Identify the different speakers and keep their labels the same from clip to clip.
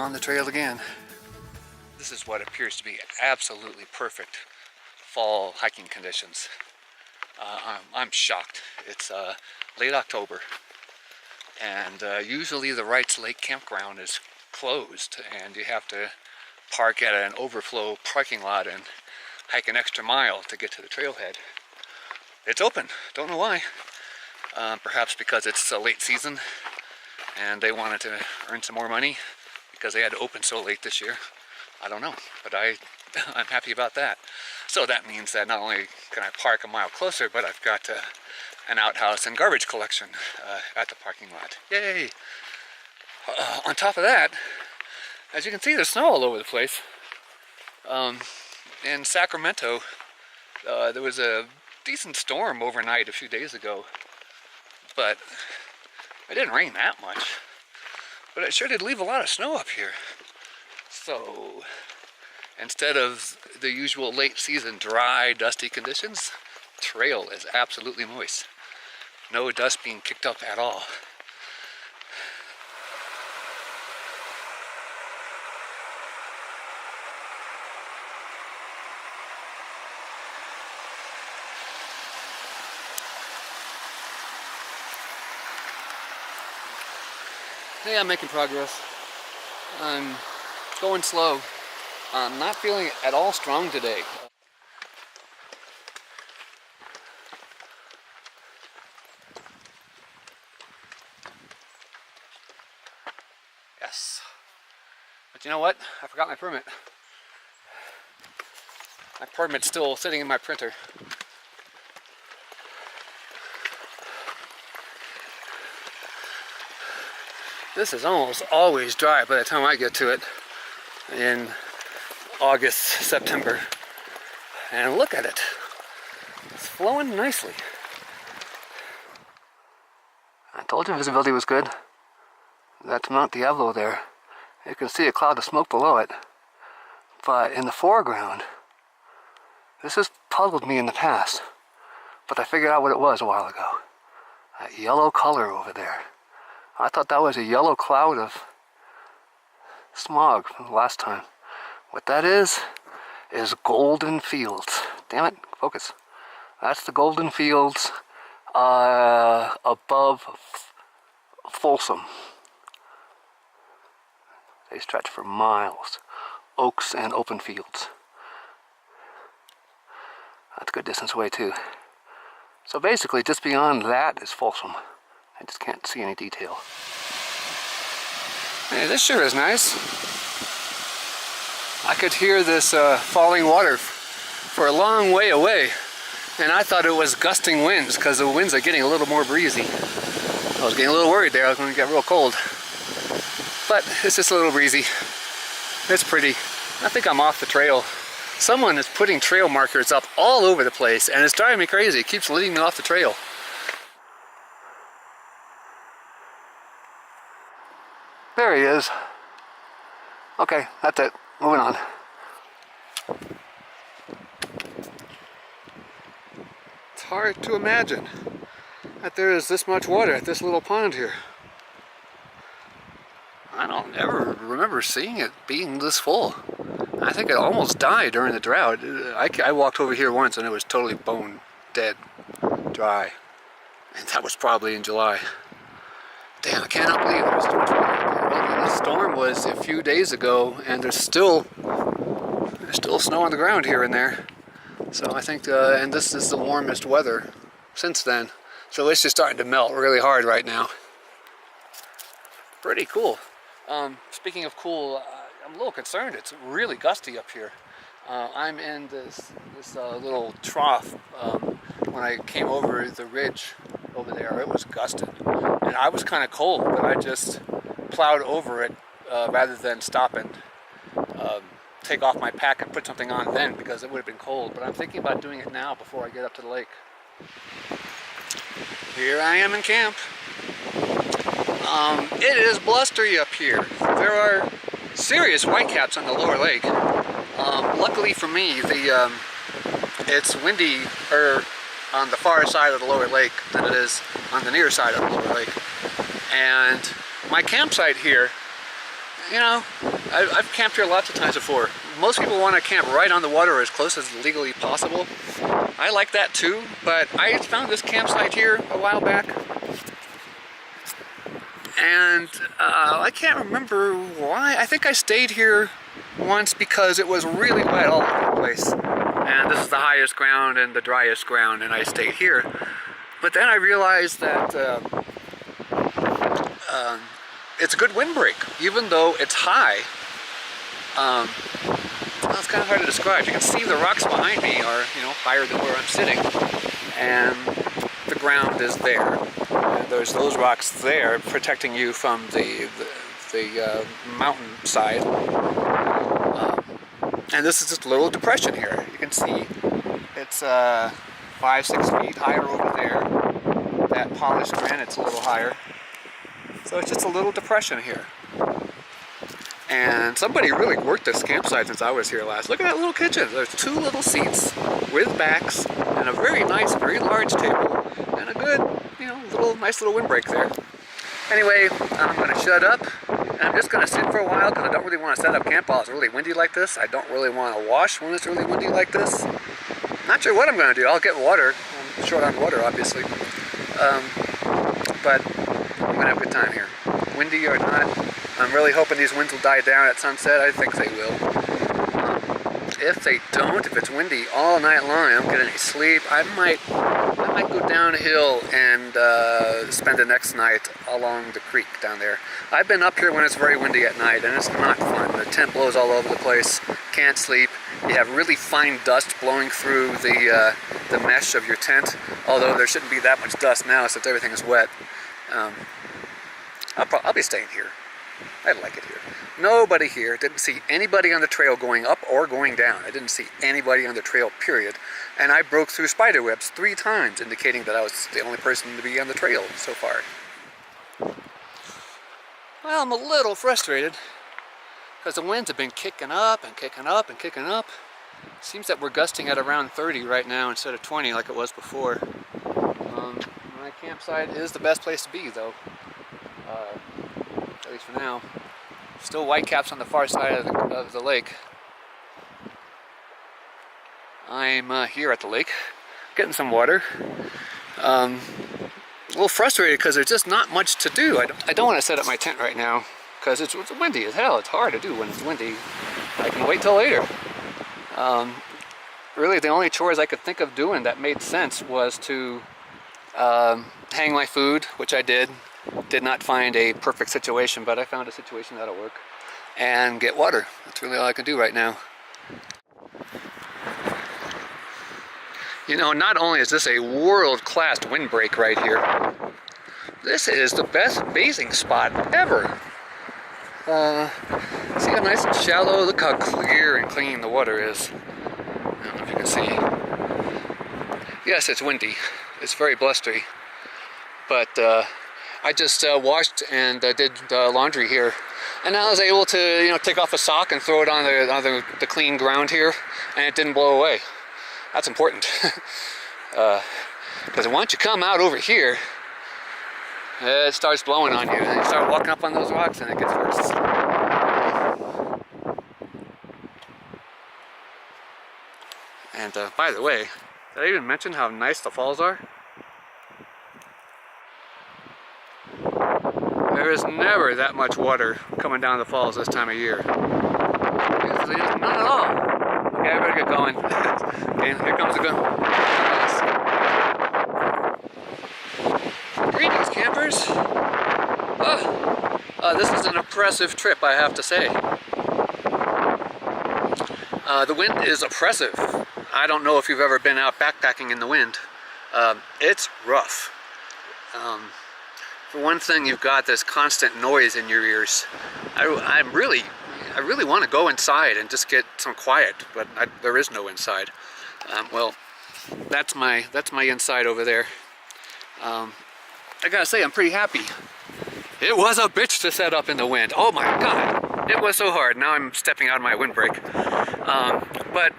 Speaker 1: on the trail again. This is what appears to be absolutely perfect fall hiking conditions. I'm shocked. It's late October, and usually the Wrights Lake campground is closed, and you have to park at an overflow parking lot and hike an extra mile to get to the trailhead. It's open. Don't know why. Perhaps because it's a late season and they wanted to earn some more money because they had to open so late this year. I don't know, but I'm happy about that. So that means that not only can I park a mile closer, but I've got an outhouse and garbage collection at the parking lot. Yay! On top of that, as you can see, there's snow all over the place. In Sacramento, there was a decent storm overnight a few days ago, but it didn't rain that much. But it sure did leave a lot of snow up here. So instead of the usual late season dry, dusty conditions, trail is absolutely moist. No dust being kicked up at all. Hey, I'm making progress. I'm going slow. I'm not feeling at all strong today. Yes. But you know what? I forgot my permit. My permit's still sitting in my printer. This is almost always dry by the time I get to it in August, September. And look at it. It's flowing nicely. I told you visibility was good. That's Mount Diablo there. You can see a cloud of smoke below it. But in the foreground, this has puzzled me in the past. But I figured out what it was a while ago. That yellow color over there. I thought that was a yellow cloud of smog from the last time. What that is golden fields. Damn it, focus. That's the golden fields above Folsom. They stretch for miles. Oaks and open fields. That's a good distance away too. So basically just beyond that is Folsom. I just can't see any detail. Hey, this sure is nice. I could hear this falling water for a long way away, and I thought it was gusting winds because the winds are getting a little more breezy. I was getting a little worried there. I was going to get real cold. But it's just a little breezy. It's pretty. I think I'm off the trail. Someone is putting trail markers up all over the place, and it's driving me crazy. It keeps leading me off the trail. There he is. Okay, that's it. Moving on. It's hard to imagine that there is this much water at this little pond here. I don't ever remember seeing it being this full. I think it almost died during the drought. I walked over here once and it was totally bone dead, dry. And that was probably in July. Damn, I cannot believe there's so much water. The storm was a few days ago, and there's still snow on the ground here and there. So I think, and this is the warmest weather since then. So it's just starting to melt really hard right now. Pretty cool. Speaking of cool, I'm a little concerned. It's really gusty up here. I'm in this little trough. When I came over the ridge over there, it was gusted. And I was kind of cold, but I just plowed over it rather than stop and take off my pack and put something on then, because it would have been cold. But I'm thinking about doing it now before I get up to the lake. Here I am in camp. It is blustery up here. There are serious whitecaps on the lower lake. Luckily for me, it's windier on the far side of the lower lake than it is on the near side of the lower lake. And my campsite here you know, I've camped here lots of times before. Most people want to camp right on the water or as close as legally possible. I like that too, but I found this campsite here a while back, and I can't remember why. I think I stayed here once because it was really wet all over the place, and this is the highest ground and the driest ground, and I stayed here. But then I realized that it's a good windbreak, even though it's high. Well, it's kind of hard to describe. You can see the rocks behind me are, you know, higher than where I'm sitting, and the ground is there. And there's those rocks there protecting you from the mountain side. And this is just a little depression here. You can see it's 5-6 feet higher over there. That polished granite's a little higher. So it's just a little depression here. And somebody really worked this campsite since I was here last. Look at that little kitchen. There's 2 little seats with backs and a very nice, very large table and a good, you know, nice little windbreak there. Anyway, I'm going to shut up. And I'm just going to sit for a while because I don't really want to set up camp while it's really windy like this. I don't really want to wash when it's really windy like this. Not sure what I'm going to do. I'll get water. I'm short on water, obviously. But I'm going to have a good time here. Windy or not, I'm really hoping these winds will die down at sunset. I think they will. If they don't, if it's windy all night long, I don't get any sleep, I might go downhill and spend the next night along the creek down there. I've been up here when it's very windy at night, and it's not fun. The tent blows all over the place. Can't sleep. You have really fine dust blowing through the mesh of your tent, although there shouldn't be that much dust now since everything is wet. I'll be staying here. I like it here. Nobody here. Didn't see anybody on the trail going up or going down. I didn't see anybody on the trail, period. And I broke through spider webs 3 times, indicating that I was the only person to be on the trail so far. Well, I'm a little frustrated because the winds have been kicking up and kicking up and kicking up. Seems that we're gusting at around 30 right now instead of 20 like it was before. My campsite is the best place to be, though. At least for now. Still whitecaps on the far side of the lake. I'm here at the lake, getting some water. A little frustrated because there's just not much to do. I don't want to set up my tent right now because it's windy as hell. It's hard to do when it's windy. I can wait till later. Really, the only chores I could think of doing that made sense was to hang my food, which I did. Did not find a perfect situation, but I found a situation that'll work. And get water. That's really all I can do right now. You know, not only is this a world-class windbreak right here, this is the best bathing spot ever. See how nice and shallow? Look how clear and clean the water is. I don't know if you can see. Yes, it's windy. It's very blustery. But I just washed and did laundry here, and I was able to, you know, take off a sock and throw it on the clean ground here, and it didn't blow away. That's important, because once you come out over here, it starts blowing on you, and you start walking up on those rocks, and it gets worse. And by the way, did I even mention how nice the falls are? There is never that much water coming down the falls this time of year. Usually none at all. Okay, I better get going. Okay, here comes the gun. Greetings, campers. This is an impressive trip, I have to say. The wind is oppressive. I don't know if you've ever been out backpacking in the wind. It's rough. For one thing, you've got this constant noise in your ears. I really want to go inside and just get some quiet, but there is no inside. Well, that's my inside over there. I gotta say, I'm pretty happy. It was a bitch to set up in the wind. Oh my God, it was so hard. Now I'm stepping out of my windbreak. But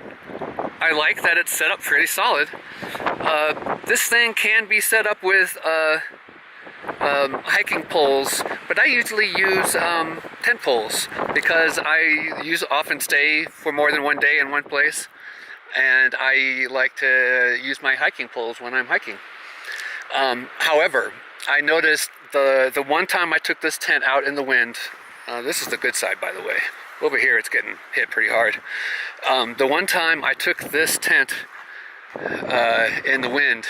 Speaker 1: I like that it's set up pretty solid. This thing can be set up with hiking poles, but I usually use tent poles because I often stay for more than one day in one place, and I like to use my hiking poles when I'm hiking. However, I noticed the one time I took this tent out in the wind, this is the good side, by the way. Over here it's getting hit pretty hard. The one time I took this tent in the wind,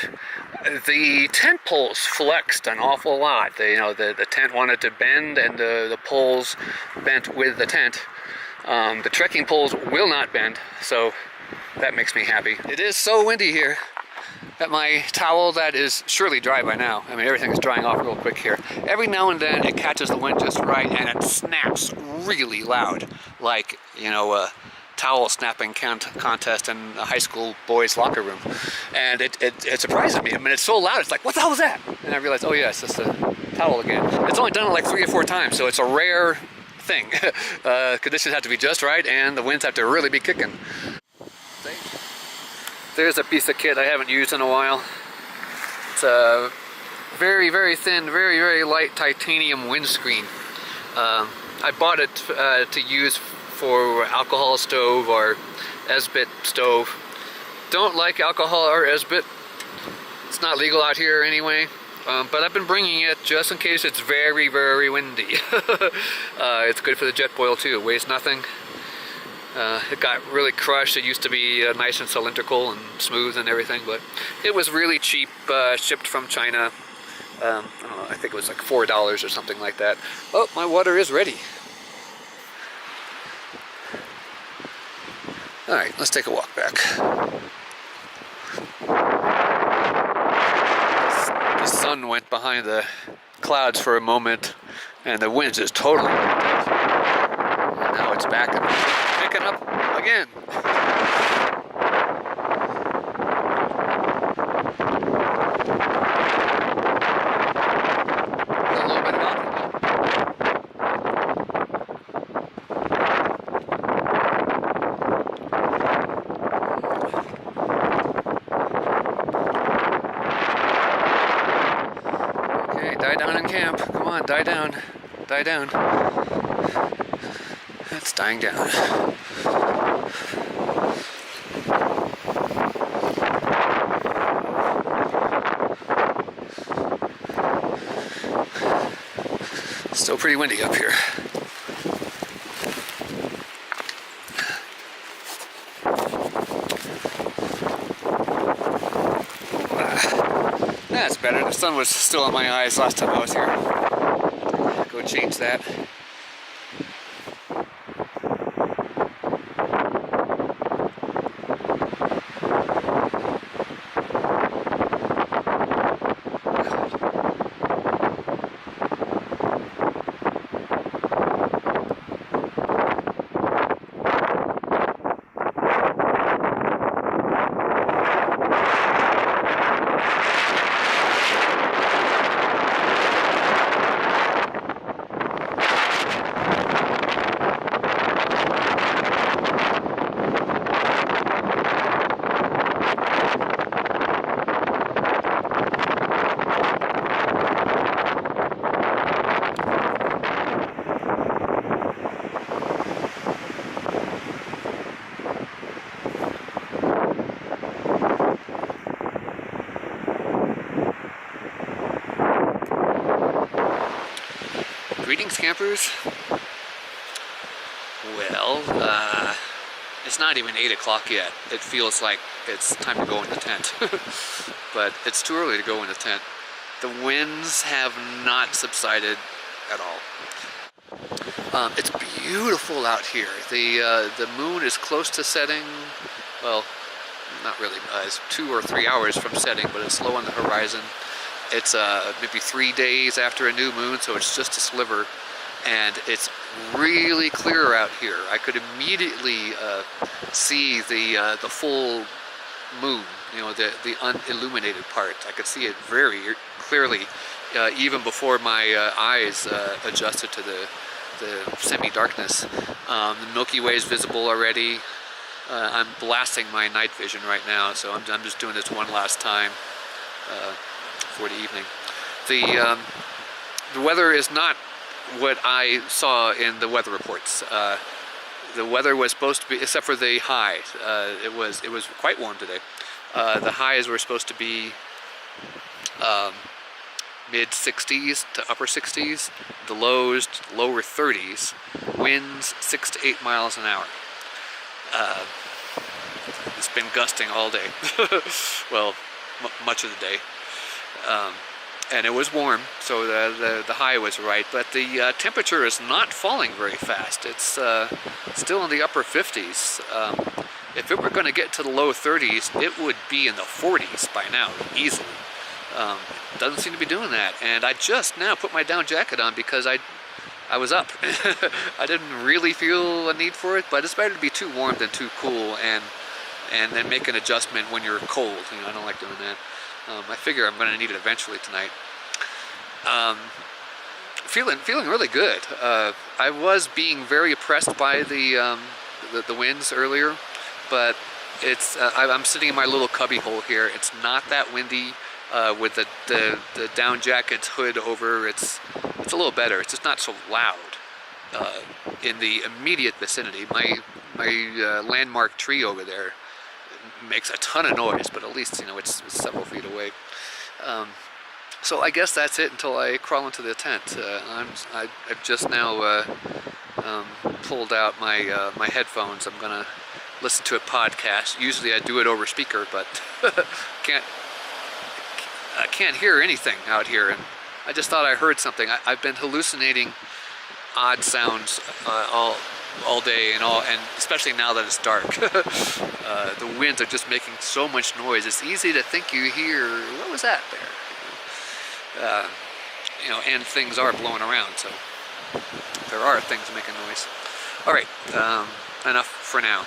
Speaker 1: the tent poles flexed an awful lot. The tent wanted to bend, and the poles bent with the tent. The trekking poles will not bend, so that makes me happy. It is so windy here that my towel, that is surely dry by now. I mean, everything is drying off real quick here. Every now and then it catches the wind just right, and it snaps really loud, like, a towel snapping contest in a high school boys' locker room. And it surprises me. I mean, it's so loud, it's like, what the hell was that? And I realized, oh yes, it's the towel again. It's only done it like 3 or 4 times, so it's a rare thing. Conditions have to be just right, and the winds have to really be kicking. There's a piece of kit I haven't used in a while. It's a very, very thin, very, very light titanium windscreen. I bought it to use for alcohol stove or Esbit stove. Don't like alcohol or Esbit. It's not legal out here anyway. But I've been bringing it just in case it's very, very windy. It's good for the jet boil too. It weighs nothing. It got really crushed. It used to be nice and cylindrical and smooth and everything, but it was really cheap, shipped from China. I don't know, I think it was like $4 or something like that. Oh, my water is ready. Alright, let's take a walk back. The sun went behind the clouds for a moment, and the wind is totally dead. And now it's back and picking up again. A little bit of alcohol. Okay, die down in camp. Come on, die down. Die down. It's dying down. Still pretty windy up here. That's better. The sun was still in my eyes last time I was here. Go change that. Greetings, campers. Well, it's not even 8 o'clock yet. It feels like it's time to go in the tent. But it's too early to go in the tent. The winds have not subsided at all. It's beautiful out here. The moon is close to setting. Well, not really. It's 2 or 3 hours from setting, but it's low on the horizon. It's maybe 3 days after a new moon, so it's just a sliver, and it's really clear out here. I could immediately see the full moon, the unilluminated part. I could see it very clearly, even before my eyes adjusted to the semi-darkness. The Milky Way is visible already. I'm blasting my night vision right now, so I'm just doing this one last time. For the evening. the weather is not what I saw in the weather reports. The weather was supposed to be, except for the high, it was quite warm today. The highs were supposed to be mid 60s to upper 60s, the lows lower 30s, winds 6 to 8 miles an hour. It's been gusting all day. Well, much of the day. And it was warm, so the high was right, but the temperature is not falling very fast. It's still in the upper 50s. If it were going to get to the low 30s, it would be in the 40s by now, easily. It doesn't seem to be doing that, and I just now put my down jacket on because I was up. I didn't really feel a need for it, but it's better to be too warm than too cool, and then make an adjustment when you're cold. You know, I don't like doing that. I figure I'm going to need it eventually tonight. Feeling really good. I was being very oppressed by the winds earlier, but it's I'm sitting in my little cubby hole here. It's not that windy. With the down jacket's hood over, it's a little better. It's just not so loud in the immediate vicinity. My landmark tree over there makes a ton of noise, but at least, you know, it's several feet away. So I guess that's it until I crawl into the tent. I've just now pulled out my headphones. I'm gonna listen to a podcast. Usually I do it over speaker, but I can't hear anything out here, and I just thought I heard something. I've been hallucinating odd sounds all day, and especially now that it's dark. The winds are just making so much noise. It's easy to think you hear, what was that there? You know, and things are blowing around, so there are things making noise. All right, enough for now.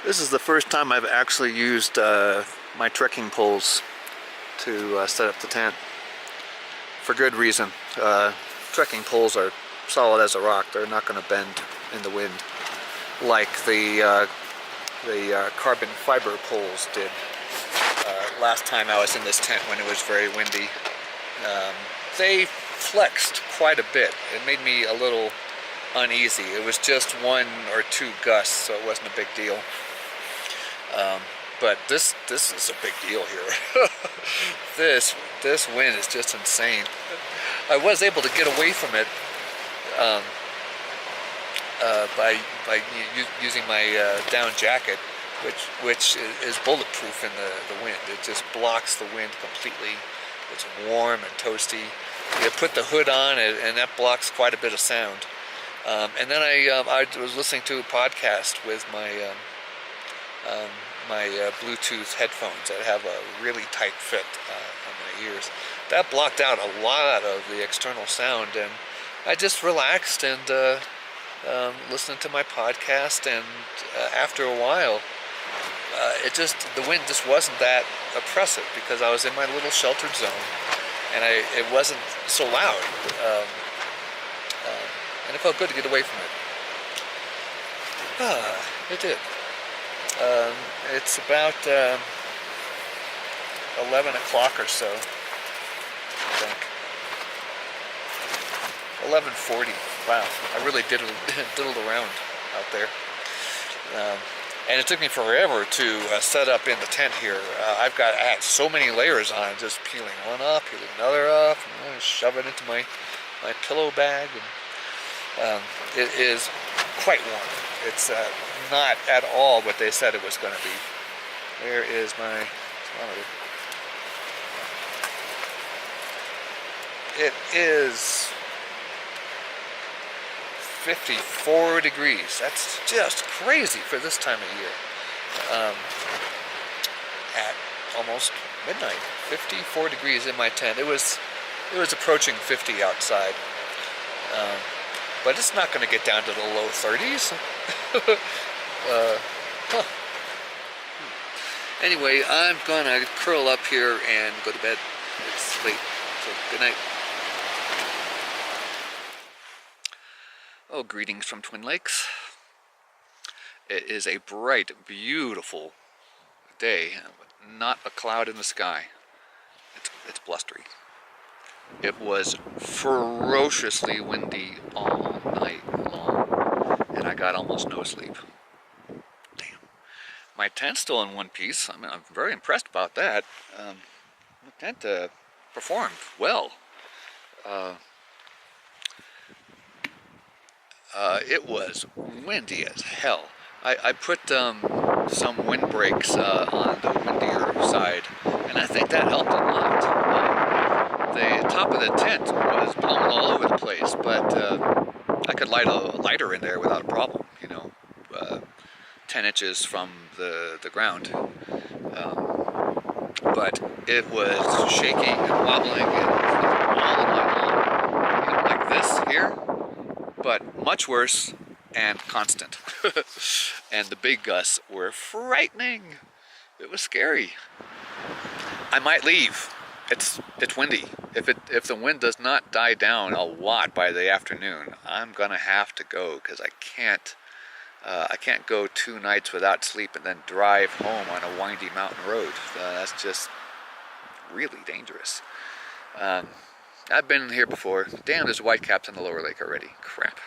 Speaker 1: This is the first time I've actually used my trekking poles to set up the tent, for good reason. Trekking poles are solid as a rock. They're not going to bend in the wind like the carbon fiber poles did last time I was in this tent when it was very windy. They flexed quite a bit. It made me a little uneasy. It was just 1 or 2 gusts, so it wasn't a big deal. But this is a big deal here. This wind is just insane. I was able to get away from it by using my down jacket, which is bulletproof in the wind. It just blocks the wind completely. It's warm and toasty. You put the hood on, and that blocks quite a bit of sound. And then I was listening to a podcast with my Bluetooth headphones that have a really tight fit on my ears. That blocked out a lot of the external sound, and I just relaxed and listened to my podcast, and after a while the wind just wasn't that oppressive because I was in my little sheltered zone, and it wasn't so loud, and it felt good to get away from it. It did. It's about 11 o'clock or so, I think. 11:40. Wow, I really diddled around out there. And it took me forever to set up in the tent here. I had so many layers on, just peeling one up, peeling another up, and shove it into my pillow bag. And it is quite warm. It's not at all what they said it was going to be. Where is my thermometer? It is 54 degrees. That's just crazy for this time of year. At almost midnight, 54 degrees in my tent. It was approaching 50 outside. But it's not going to get down to the low 30s. Anyway, I'm going to curl up here and go to bed. It's late, so good night. Oh, greetings from Twin Lakes. It is a bright, beautiful day, not a cloud in the sky. It's blustery. It was ferociously windy all night long, and I got almost no sleep. Damn. My tent's still in one piece. I mean, I'm very impressed about that. My tent performed well. It was windy as hell. I put some windbreaks on the windier side, and I think that helped a lot. The top of the tent was blowing all over the place, but I could light a lighter in there without a problem, 10 inches from the ground. But it was shaking and wobbling and all night long. Like this here, but much worse and constant. And the big gusts were frightening. It was scary. I might leave. It's windy. If the wind does not die down a lot by the afternoon, I'm gonna have to go, because I can't go 2 nights without sleep and then drive home on a windy mountain road. That's just really dangerous. I've been here before. Damn, there's whitecaps in the lower lake already. Crap.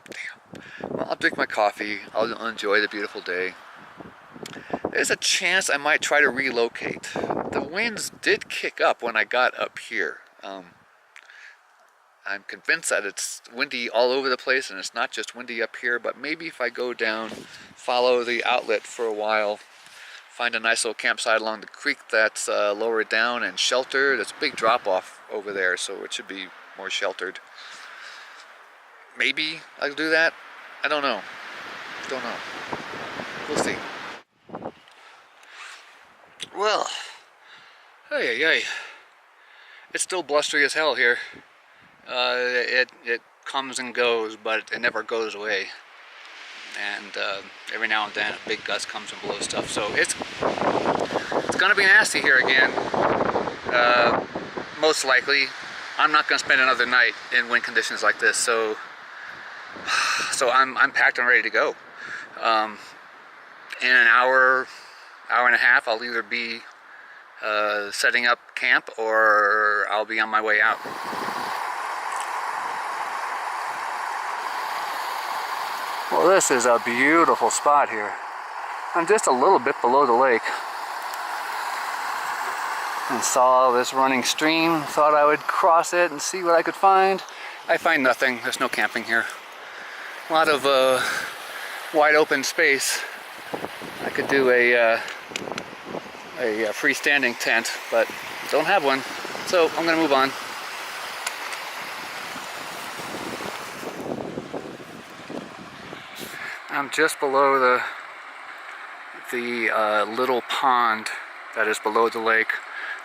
Speaker 1: Damn. Well, I'll drink my coffee. I'll enjoy the beautiful day. There's a chance I might try to relocate. The winds did kick up when I got up here. I'm convinced that it's windy all over the place, and it's not just windy up here, but maybe if I go down, follow the outlet for a while, find a nice little campsite along the creek that's lower down and sheltered. There's a big drop off over there, so it should be more sheltered. Maybe I'll do that. I don't know. We'll see. Well, hey. It's still blustery as hell here. It comes and goes, but it never goes away. And every now and then a big gust comes and blows stuff. So it's gonna be nasty here again. Most likely. I'm not gonna spend another night in wind conditions like this. So I'm packed and ready to go. In an hour and a half, I'll either be setting up camp or I'll be on my way out. Well, this is a beautiful spot here. I'm just a little bit below the lake and saw this running stream. Thought I would cross it and see what I could find. I find nothing. There's no camping here. A lot of wide open space. I could do a freestanding tent, but don't have one, so I'm gonna move on. I'm just below the little pond that is below the lake,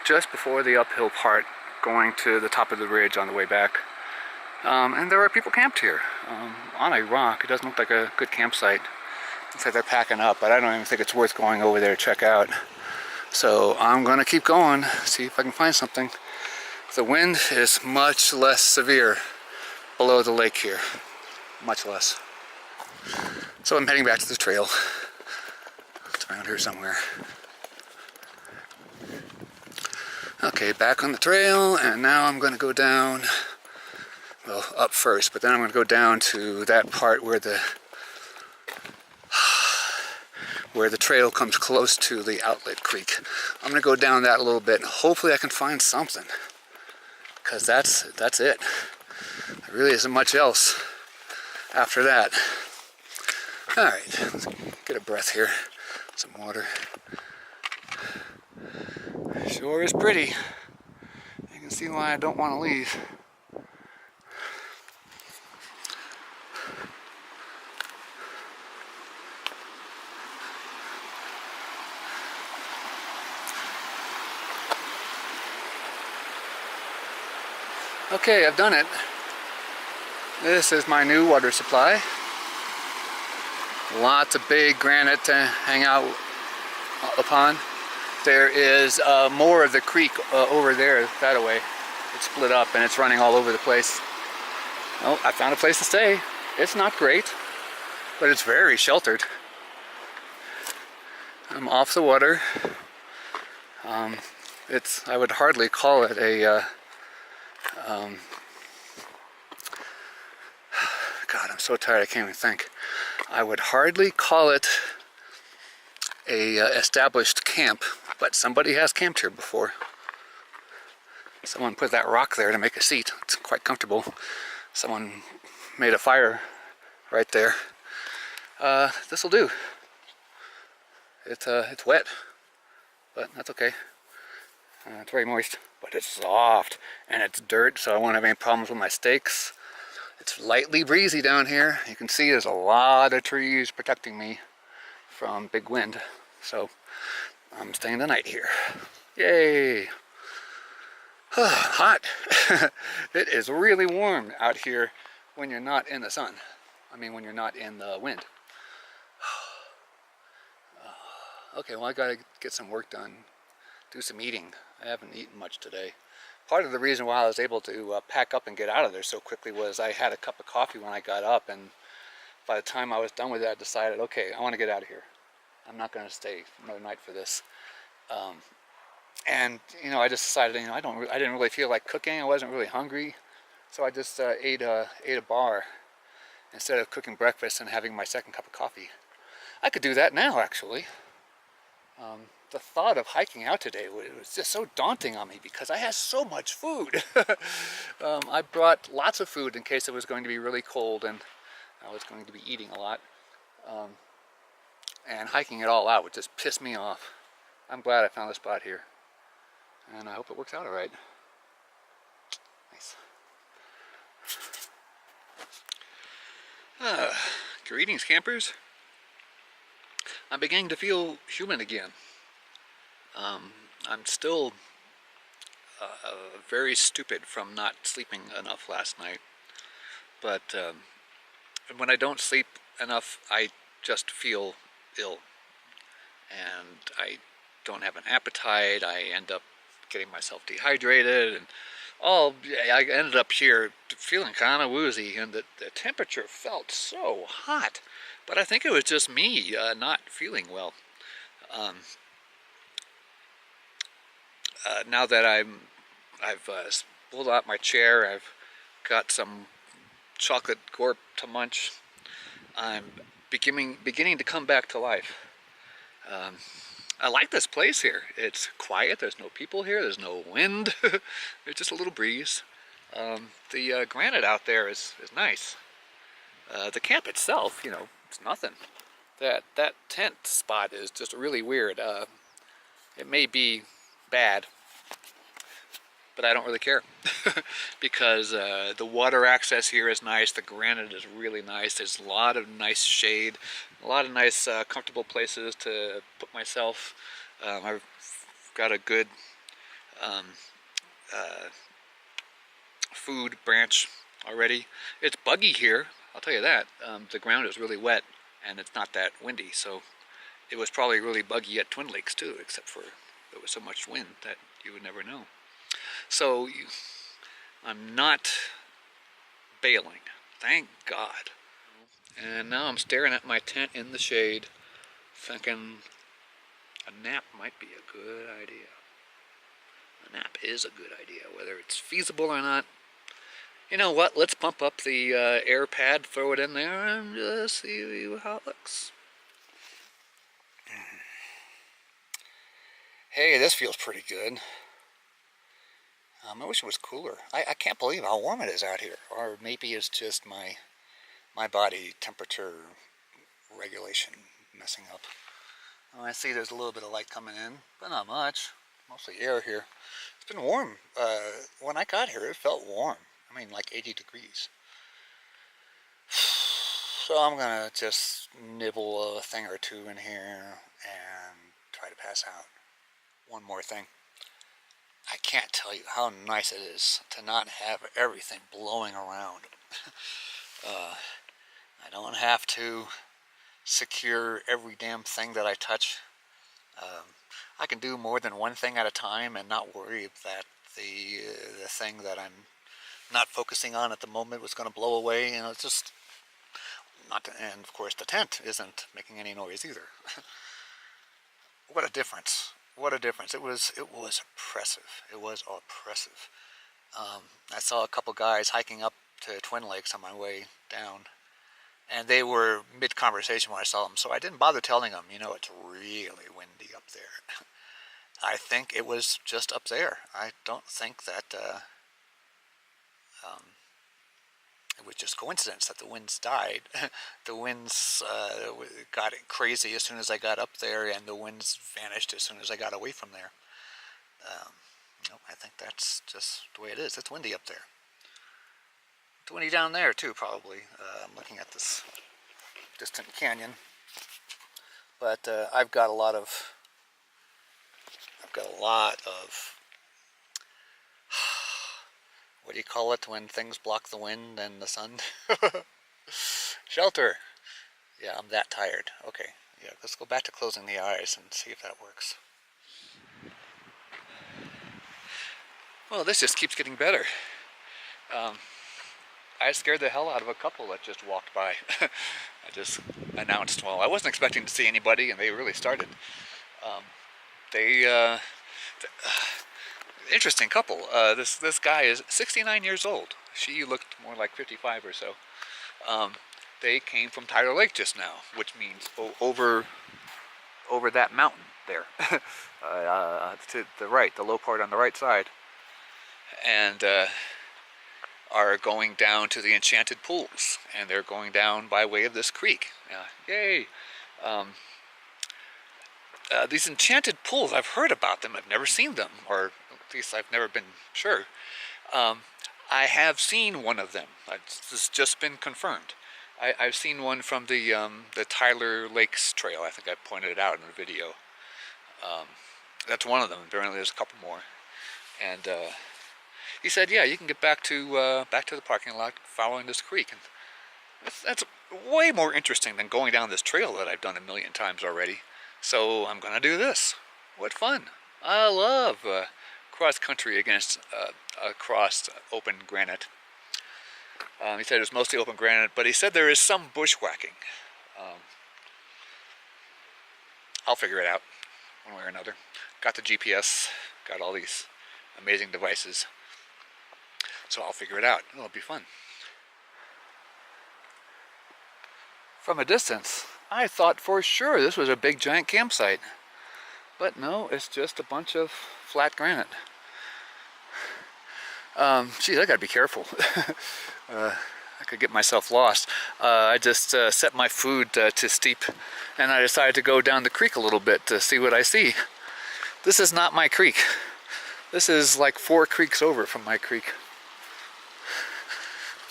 Speaker 1: just before the uphill part going to the top of the ridge on the way back. And there are people camped here on a rock. It doesn't look like a good campsite. Looks like they're packing up, but I don't even think it's worth going over there to check out. So I'm gonna keep going, see if I can find something. The wind is much less severe below the lake here, much less. So I'm heading back to the trail. It's around here somewhere. Okay, back on the trail, and now I'm gonna go down, well, up first, but then I'm gonna go down to that part where the trail comes close to the outlet creek. I'm gonna go down that a little bit, and hopefully I can find something, because that's it. There really isn't much else after that. All right, let's get a breath here. Some water. Sure is pretty. You can see why I don't want to leave. Okay, I've done it. This is my new water supply. Lots of big granite to hang out upon. There is more of the creek over there, that way. It's split up and it's running all over the place. Oh, I found a place to stay. It's not great. but it's very sheltered. I'm off the water. I would hardly call it a, God, I'm so tired I can't even think. I would hardly call it a established camp, but somebody has camped here before. Someone put that rock there to make a seat. It's quite comfortable. Someone made a fire right there. This'll do. It's wet, but that's okay. It's very moist, but it's soft, and it's dirt, so I won't have any problems with my steaks. It's lightly breezy down here. You can see there's a lot of trees protecting me from big wind, so I'm staying the night here. Yay! Hot! It is really warm out here when you're not in the sun. I mean, when you're not in the wind. Okay, well, I gotta get some work done, do some eating. I haven't eaten much today. Part of the reason why I was able to pack up and get out of there so quickly was I had a cup of coffee when I got up, and by the time I was done with it, I decided, okay, I want to get out of here. I'm not going to stay another night for this. And you know, I just decided, you know, I didn't really feel like cooking. I wasn't really hungry, so I just ate a bar instead of cooking breakfast and having my second cup of coffee. I could do that now, actually. The thought of hiking out today was just so daunting on me because I had so much food. I brought lots of food in case it was going to be really cold and I was going to be eating a lot. And hiking it all out would just piss me off. I'm glad I found a spot here, and I hope it works out all right. Nice. Greetings, campers. I'm beginning to feel human again. I'm still very stupid from not sleeping enough last night, but when I don't sleep enough, I just feel ill, and I don't have an appetite. I end up getting myself dehydrated, and I ended up here feeling kind of woozy, and the temperature felt so hot, but I think it was just me not feeling well. Now that I've pulled out my chair, I've got some chocolate gorp to munch, I'm beginning to come back to life. I like this place here. It's quiet, there's no people here, there's no wind, there's just a little breeze. The granite out there is nice. The camp itself, you know, it's nothing. That tent spot is just really weird. It may be bad, but I don't really care because the water access here is nice. The granite is really nice. There's a lot of nice shade, a lot of nice comfortable places to put myself. I've got a good food branch already. It's buggy here, I'll tell you that. The ground is really wet and it's not that windy, so it was probably really buggy at Twin Lakes too, except for there was so much wind that you would never know. So I'm not bailing, thank God. And now I'm staring at my tent in the shade, thinking a nap might be a good idea. A nap is a good idea, whether it's feasible or not. You know what, let's pump up the air pad, throw it in there, and just see how it looks. Hey, this feels pretty good. I wish it was cooler. I can't believe how warm it is out here. Or maybe it's just my body temperature regulation messing up. Oh, I see there's a little bit of light coming in, but not much. Mostly air here. It's been warm. When I got here, it felt warm. I mean, like 80 degrees. So I'm gonna just nibble a thing or two in here and try to pass out. One more thing. I can't tell you how nice it is to not have everything blowing around. I don't have to secure every damn thing that I touch. I can do more than one thing at a time and not worry that the thing that I'm not focusing on at the moment was going to blow away. You know, it's just and of course the tent isn't making any noise either. What a difference! What a difference! It was oppressive. It was oppressive. I saw a couple guys hiking up to Twin Lakes on my way down, and they were mid-conversation when I saw them, so I didn't bother telling them, you know, it's really windy up there. I think it was just up there. I don't think that it was just coincidence that the winds died. The winds got crazy as soon as I got up there, and the winds vanished as soon as I got away from there. No, I think that's just the way it is. It's windy up there. It's windy down there too, probably. I'm looking at this distant canyon, but I've got a lot of what do you call it when things block the wind and the sun? Shelter. Yeah, I'm that tired. Okay, yeah, let's go back to closing the eyes and see if that works. Well, this just keeps getting better. I scared the hell out of a couple that just walked by. I just announced, well, I wasn't expecting to see anybody, and they really started. Interesting couple. This guy is 69 years old. She looked more like 55 or so. They came from Tyler Lake just now, which means over that mountain there, to the right, the low part on the right side, and are going down to the Enchanted Pools, and they're going down by way of this creek. Yay! These Enchanted Pools, I've heard about them. I've never seen them, or at least I've never been sure. I have seen one of them. This has just been confirmed. I've seen one from the Tyler Lakes Trail. I think I pointed it out in the video. That's one of them. Apparently there's a couple more. And he said, yeah, you can get back to the parking lot following this creek. And that's way more interesting than going down this trail that I've done a million times already. So I'm gonna do this. What fun! I love cross country across open granite. He said it was mostly open granite, but he said there is some bushwhacking. I'll figure it out one way or another. Got the GPS, got all these amazing devices, so I'll figure it out. It'll be fun. From a distance, I thought for sure this was a big giant campsite, but no, it's just a bunch of flat granite. Geez, I gotta be careful. I could get myself lost. I just set my food to steep, and I decided to go down the creek a little bit to see what I see. This is not my creek. This is like 4 creeks over from my creek.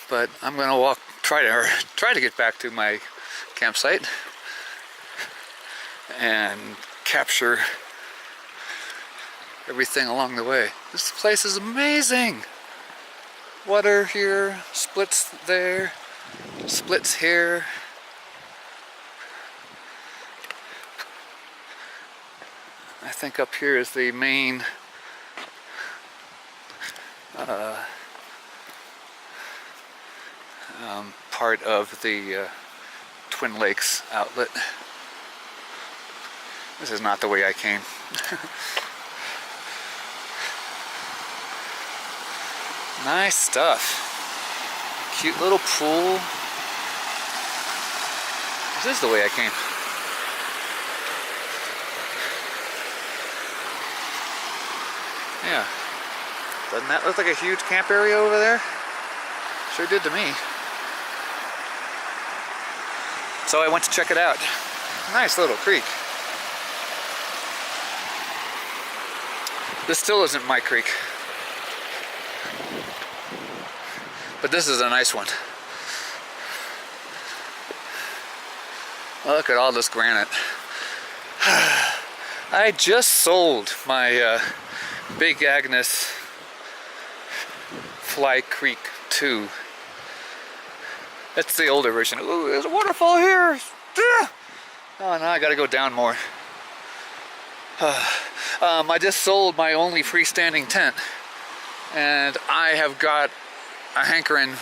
Speaker 1: But I'm gonna try to get back to my campsite and capture everything along the way. This place is amazing. Water here, splits there, splits here. I think up here is the main part of the Twin Lakes outlet. This is not the way I came. Nice stuff. Cute little pool. This is the way I came. Yeah. Doesn't that look like a huge camp area over there? Sure did to me. So I went to check it out. Nice little creek. This still isn't my creek. But this is a nice one. Look at all this granite. I just sold my Big Agnes Fly Creek 2. That's the older version. Ooh, there's a waterfall here. Oh, now I gotta go down more. I just sold my only freestanding tent, and I have got a hankering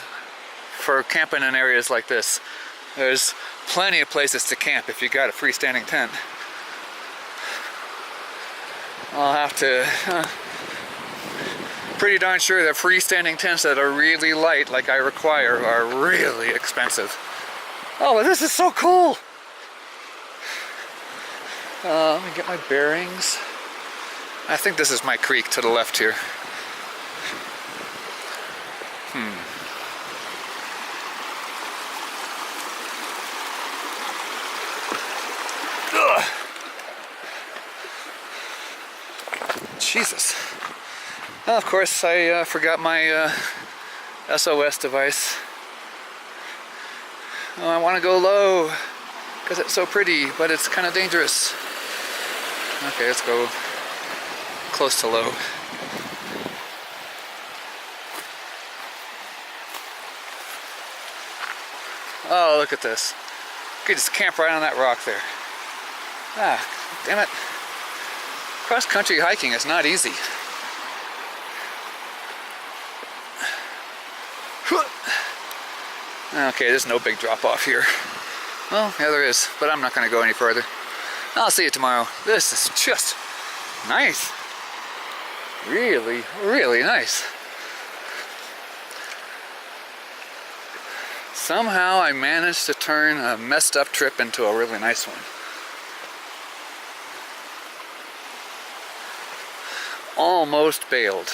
Speaker 1: for camping in areas like this. There's plenty of places to camp if you got a freestanding tent. I'll have to... pretty darn sure that freestanding tents that are really light, like I require, are really expensive. Oh, but this is so cool! Let me get my bearings. I think this is my creek to the left here. Ugh. Jesus. Well, of course, I forgot my SOS device. Oh, I want to go low because it's so pretty, but it's kind of dangerous. Okay, let's go close to low. Oh, look at this. You could just camp right on that rock there. Ah, damn it. Cross-country hiking is not easy. Okay, there's no big drop off here. Well, yeah, there is, but I'm not going to go any further. I'll see you tomorrow. This is just nice. Really, really nice. Somehow I managed to turn a messed up trip into a really nice one. Almost bailed.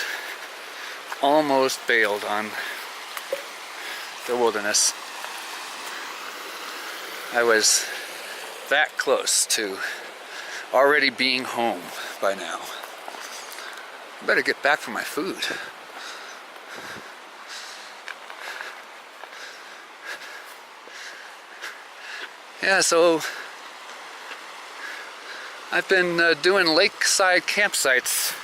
Speaker 1: Almost bailed on the wilderness. I was that close to already being home by now. I better get back for my food. Yeah, so I've been doing lakeside campsites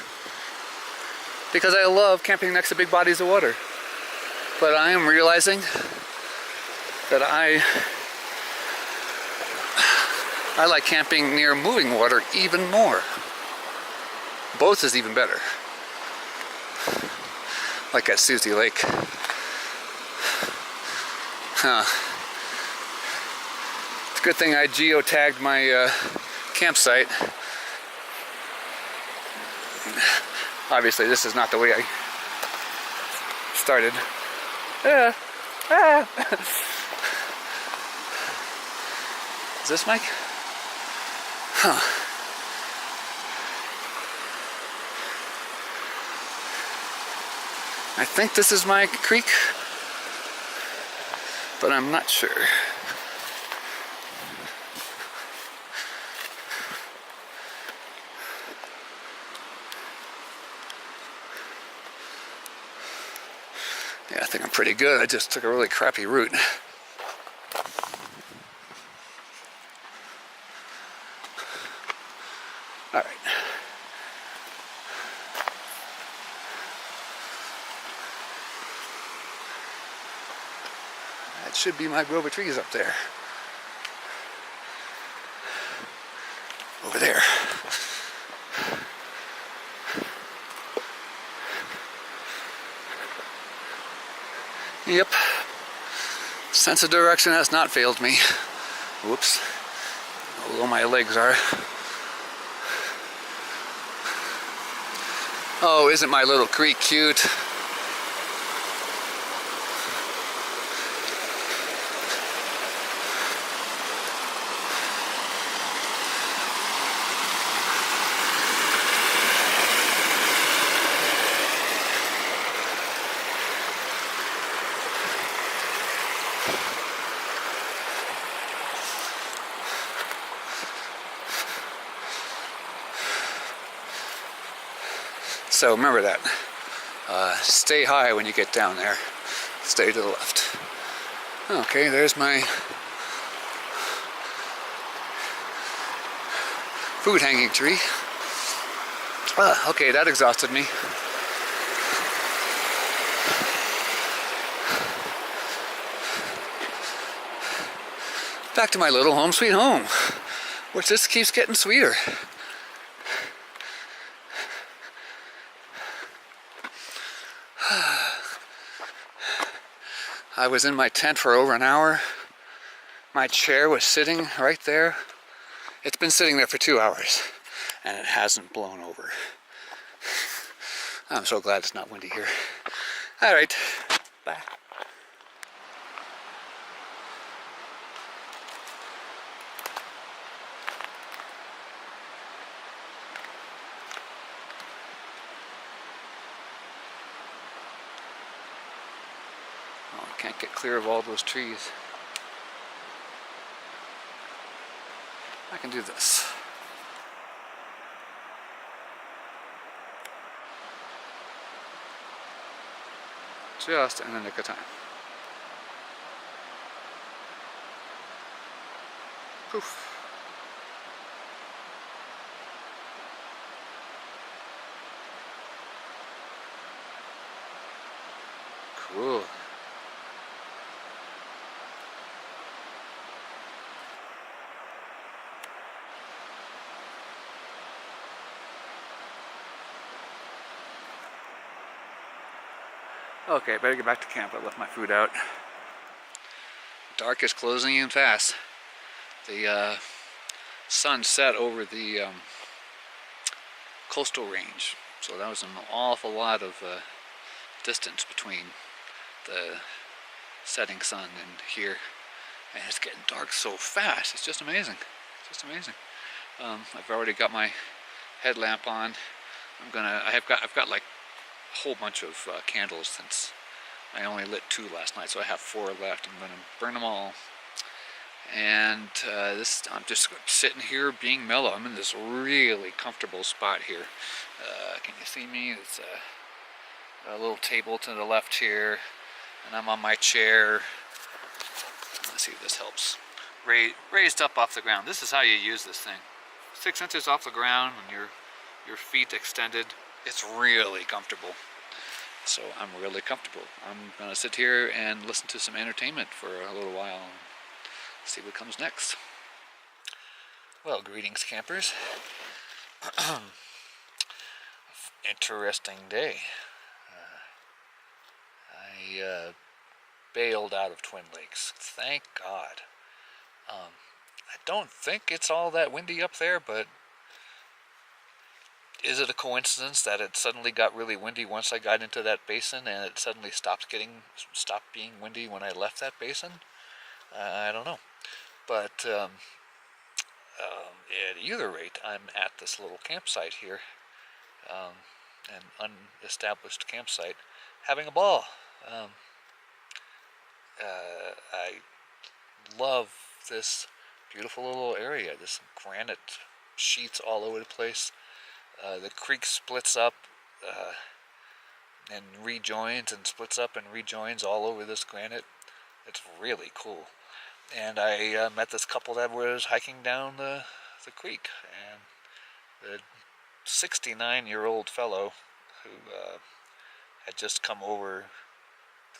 Speaker 1: because I love camping next to big bodies of water. But I am realizing that I like camping near moving water even more. Both is even better. Like at Susie Lake. Huh. It's a good thing I geotagged my campsite. Obviously this is not the way I started. Is this Mike? Huh. I think this is my creek, but I'm not sure. Yeah, I think I'm pretty good. I just took a really crappy route. All right. That should be my grove of trees up there. Over there. Yep. Sense of direction has not failed me. Whoops. How low my legs are. Oh, isn't my little creek cute? So remember that. Stay high when you get down there. Stay to the left. Okay, there's my food hanging tree. Okay, that exhausted me. Back to my little home sweet home, which just keeps getting sweeter. I was in my tent for over an hour. My chair was sitting right there. It's been sitting there for 2 hours and it hasn't blown over. I'm so glad it's not windy here. All right, bye. Oh, I can't get clear of all those trees. I can do this. Just in the nick of time. Poof. Cool. Okay, better get back to camp. I left my food out. Dark is closing in fast. The sun set over the coastal range, so that was an awful lot of distance between the setting sun and here, and it's getting dark so fast. It's just amazing. It's just amazing. I've already got my headlamp on. I've got like a whole bunch of candles since I only lit 2 last night, so I have 4 left. I'm gonna burn them all. And I'm just sitting here being mellow. I'm in this really comfortable spot here. Can you see me? It's a little table to the left here, and I'm on my chair. Let's see if this helps. Raised up off the ground. This is how you use this thing. 6 inches off the ground and your feet extended. It's really comfortable. So I'm really comfortable. I'm gonna sit here and listen to some entertainment for a little while. See what comes next. Well, greetings campers. Interesting day. I bailed out of Twin Lakes. Thank God. I don't think it's all that windy up there, but is it a coincidence that it suddenly got really windy once I got into that basin and it suddenly stopped being windy when I left that basin? I don't know. But at either rate, I'm at this little campsite here, an unestablished campsite, having a ball. I love this beautiful little area, this granite sheets all over the place. The creek splits up and rejoins and splits up and rejoins all over this granite. It's really cool. And I met this couple that was hiking down the creek, and the 69-year-old fellow who had just come over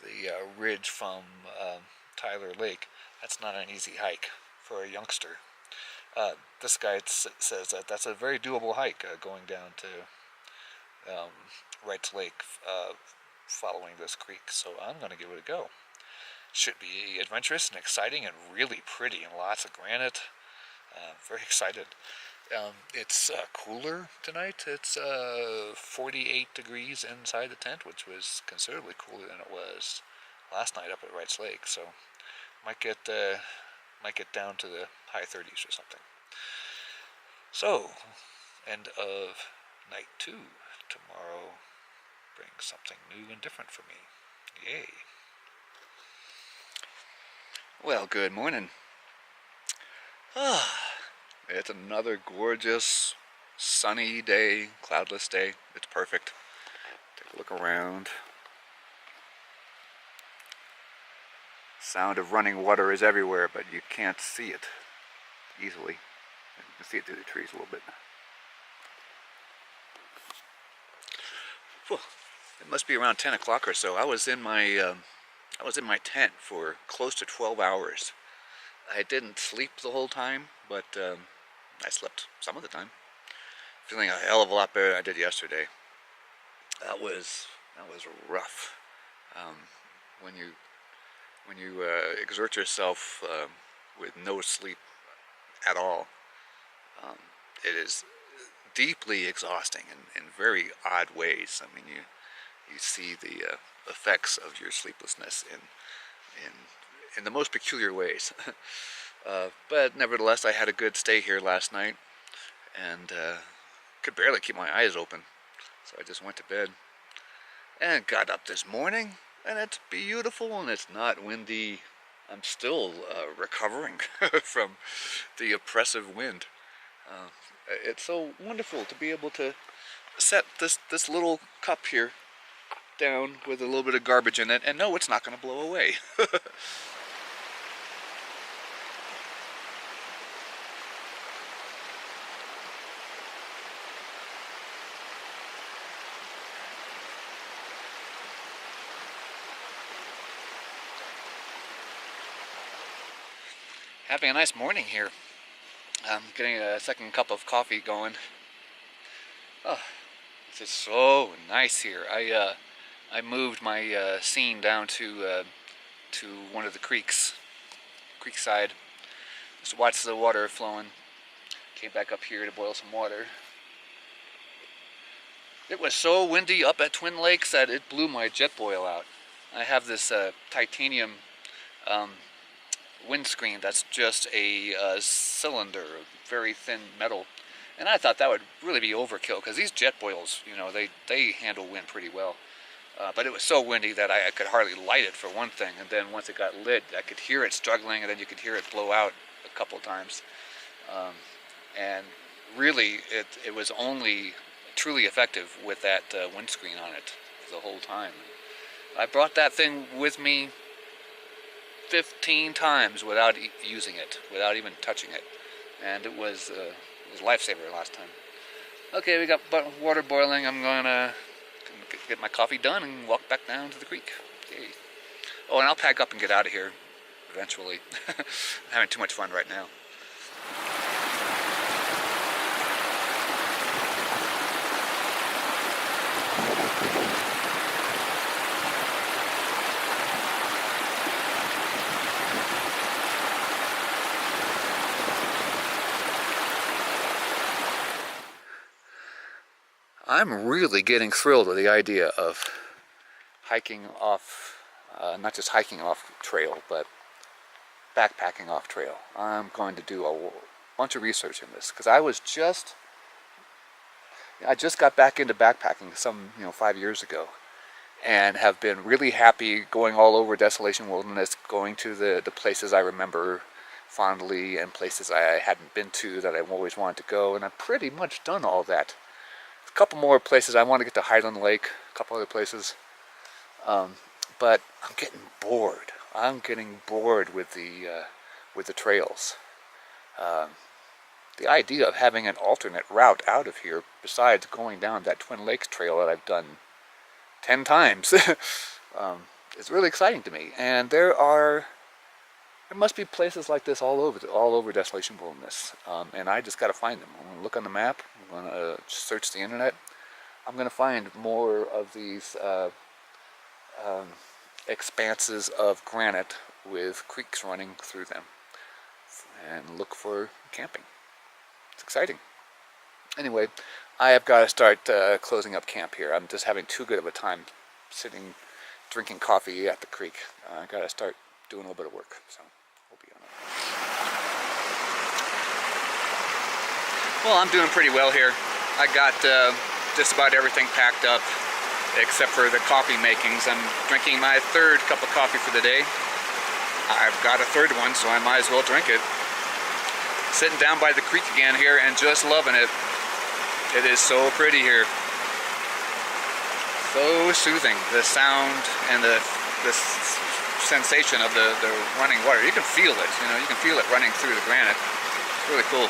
Speaker 1: the ridge from Tyler Lake. That's not an easy hike for a youngster. This guy says that that's a very doable hike, going down to Wrights Lake, following this creek. So I'm going to give it a go. Should be adventurous and exciting and really pretty and lots of granite. Very excited. It's cooler tonight. It's 48 degrees inside the tent, which was considerably cooler than it was last night up at Wrights Lake. So might get down to the high 30s or something. So, end of night 2. Tomorrow brings something new and different for me. Yay. Well, good morning. It's another gorgeous, sunny day, cloudless day. It's perfect. Take a look around. Sound of running water is everywhere, but you can't see it easily. You can see it through the trees a little bit. Whew. It must be around 10 o'clock or so. I was in my tent for close to 12 hours. I didn't sleep the whole time, but I slept some of the time. Feeling a hell of a lot better than I did yesterday. That was rough. When you exert yourself with no sleep at all. It is deeply exhausting in very odd ways. I mean, you see the effects of your sleeplessness in the most peculiar ways. But nevertheless, I had a good stay here last night, and could barely keep my eyes open, so I just went to bed and got up this morning, and it's beautiful and it's not windy. I'm still recovering from the oppressive wind. It's so wonderful to be able to set this little cup here down with a little bit of garbage in it and know it's not going to blow away. Having a nice morning here. I'm getting a second cup of coffee going. Oh, this is so nice here. I moved my scene down to one of the creekside, just to watch the water flowing. Came back up here to boil some water. It was so windy up at Twin Lakes that it blew my jet boil out. I have this titanium windscreen that's just a cylinder, very thin metal, and I thought that would really be overkill because these jet boils, you know, they handle wind pretty well. But it was so windy that I could hardly light it, for one thing, and then once it got lit, I could hear it struggling, and then you could hear it blow out a couple times. And really, it was only truly effective with that windscreen on it the whole time. I brought that thing with me 15 times without using it, without even touching it, and it was a lifesaver last time. Okay, we got water boiling. I'm gonna get my coffee done and walk back down to the creek. Yay. Oh, and I'll pack up and get out of here eventually. I'm having too much fun right now. I'm really getting thrilled with the idea of hiking off, not just hiking off trail, but backpacking off trail. I'm going to do a bunch of research in this, because I just got back into backpacking 5 years ago, and have been really happy going all over Desolation Wilderness, going to the places I remember fondly and places I hadn't been to that I always wanted to go, and I've pretty much done all that. A couple more places I want to get to Highland Lake, a couple other places, but I'm getting bored. I'm getting bored with the trails. The idea of having an alternate route out of here, besides going down that Twin Lakes trail that I've done 10 times, is really exciting to me. And there must be places like this all over Desolation Wilderness, and I just got to find them. I'm going to look on the map. I'm going to search the internet. I'm going to find more of these expanses of granite with creeks running through them, and look for camping. It's exciting. Anyway, I have got to start closing up camp here. I'm just having too good of a time sitting, drinking coffee at the creek. I got to start doing a little bit of work, so we'll be on it. Well, I'm doing pretty well here. I got just about everything packed up, except for the coffee makings. I'm drinking my third cup of coffee for the day. I've got a third one, so I might as well drink it. Sitting down by the creek again here and just loving it. It is so pretty here. So soothing. The sound and the sensation of the running water. You can feel it, you can feel it running through the granite. It's really cool.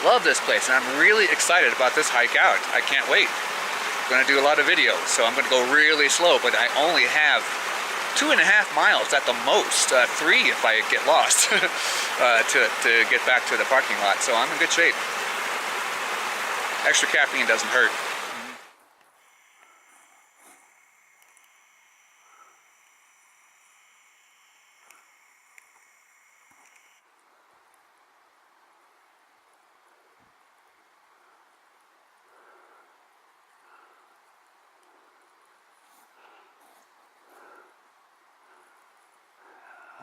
Speaker 1: Love this place, and I'm really excited about this hike out. I can't wait. I'm going to do a lot of videos, so I'm going to go really slow, but I only have 2.5 miles at the most, 3 if I get lost, to get back to the parking lot, so I'm in good shape. Extra caffeine doesn't hurt.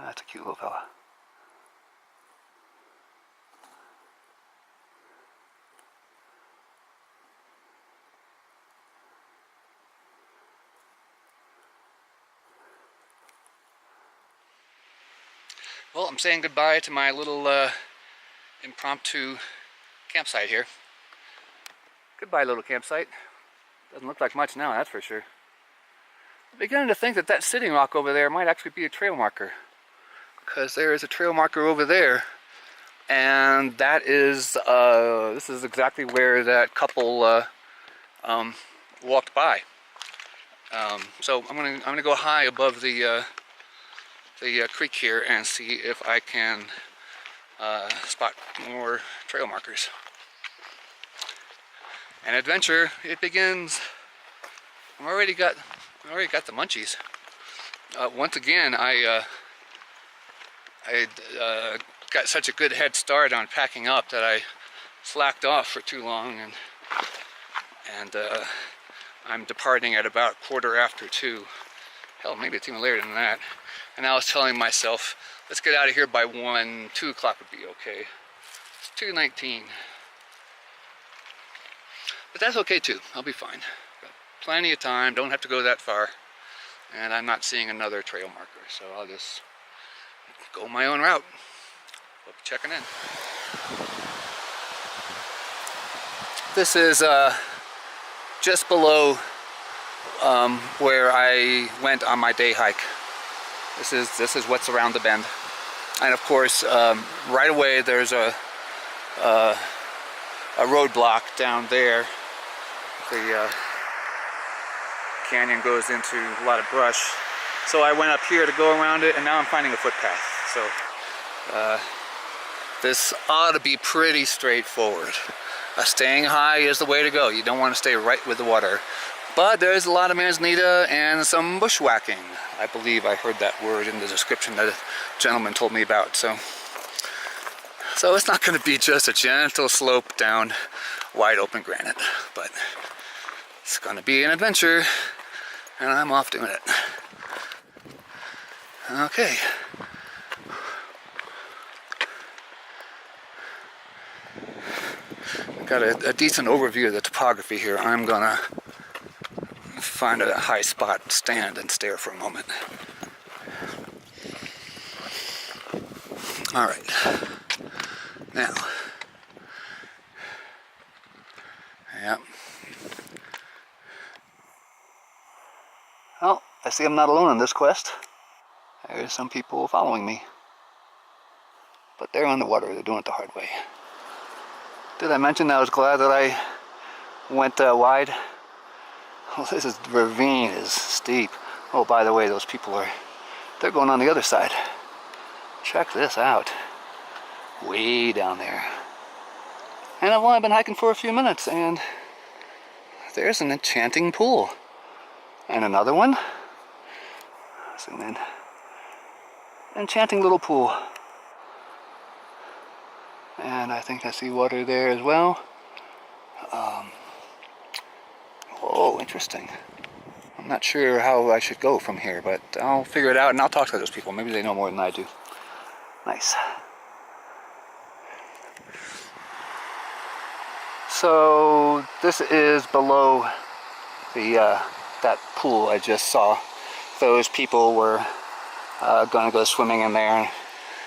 Speaker 1: That's a cute little fella. Well, I'm saying goodbye to my little impromptu campsite here. Goodbye, little campsite. Doesn't look like much now, that's for sure. I'm beginning to think that that sitting rock over there might actually be a trail marker, because there is a trail marker over there, and that is this is exactly where that couple walked by. So I'm gonna go high above the creek here and see if I can spot more trail markers. An adventure, it begins. I've already got the munchies. Once again, I got such a good head start on packing up that I slacked off for too long, and I'm departing at about 2:15. Hell, maybe it's even later than that. And I was telling myself, let's get out of here by 1, 2 o'clock would be okay. It's 2:19. But that's okay too, I'll be fine. Got plenty of time, don't have to go that far. And I'm not seeing another trail marker, so I'll just go my own route. Hope you're checking in. This is just below where I went on my day hike. This is what's around the bend, and of course, right away there's a roadblock down there. The canyon goes into a lot of brush, so I went up here to go around it, and now I'm finding a footpath. So this ought to be pretty straightforward. Staying high is the way to go. You don't want to stay right with the water. But there's a lot of manzanita and some bushwhacking. I believe I heard that word in the description that a gentleman told me about. So it's not going to be just a gentle slope down wide open granite, but it's going to be an adventure, and I'm off doing it. Okay. Got a decent overview of the topography here. I'm gonna find a high spot, stand and stare for a moment. All right. Now, yeah. Well, I see I'm not alone on this quest. There's some people following me, but they're on the water. They're doing it the hard way. Did I mention I was glad that I went wide? Well, this ravine is steep. Oh, by the way, those people they're going on the other side. Check this out. Way down there. And I've only been hiking for a few minutes, and there's an enchanting pool. And another one. Zoom in. Enchanting little pool. And I think I see water there as well. Oh, interesting. I'm not sure how I should go from here, but I'll figure it out, and I'll talk to those people. Maybe they know more than I do. Nice. So this is below the that pool I just saw. Those people were gonna go swimming in there,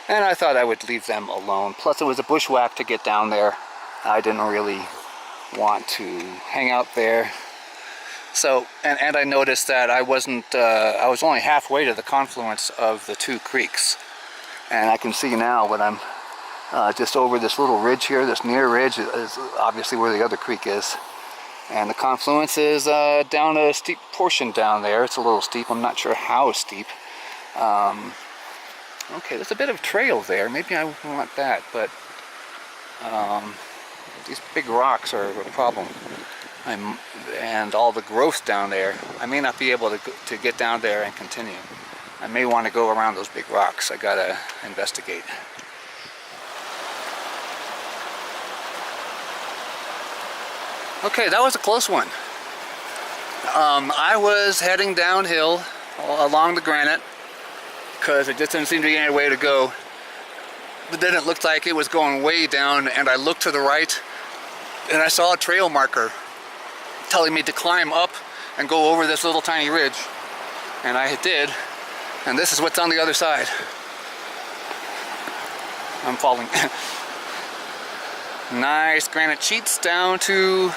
Speaker 1: and I thought I would leave them alone. Plus it was a bushwhack to get down there. I didn't really want to hang out there. So, and I noticed that I was only halfway to the confluence of the two creeks. And I can see now when I'm just over this little ridge here, this near ridge is obviously where the other creek is. And the confluence is down a steep portion down there. It's a little steep, I'm not sure how steep. Okay, there's a bit of trail there. Maybe I want that, but these big rocks are a problem. And all the growth down there, I may not be able to get down there and continue. I may want to go around those big rocks. I gotta investigate. Okay, that was a close one. I was heading downhill along the granite, because it just didn't seem to be any way to go. But then it looked like it was going way down, and I looked to the right and I saw a trail marker telling me to climb up and go over this little tiny ridge, and I did, and this is what's on the other side. I'm falling. Nice granite sheets down to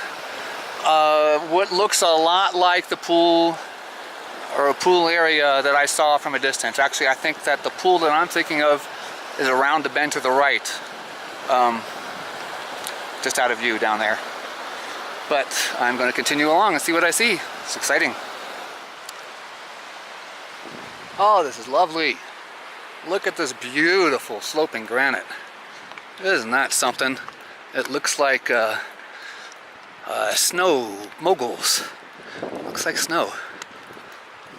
Speaker 1: what looks a lot like the pool, or a pool area that I saw from a distance. Actually, I think that the pool that I'm thinking of is around the bend to the right, just out of view down there. But I'm going to continue along and see what I see. It's exciting. Oh, this is lovely. Look at this beautiful sloping granite. Isn't that something? It looks like snow moguls. Looks like snow.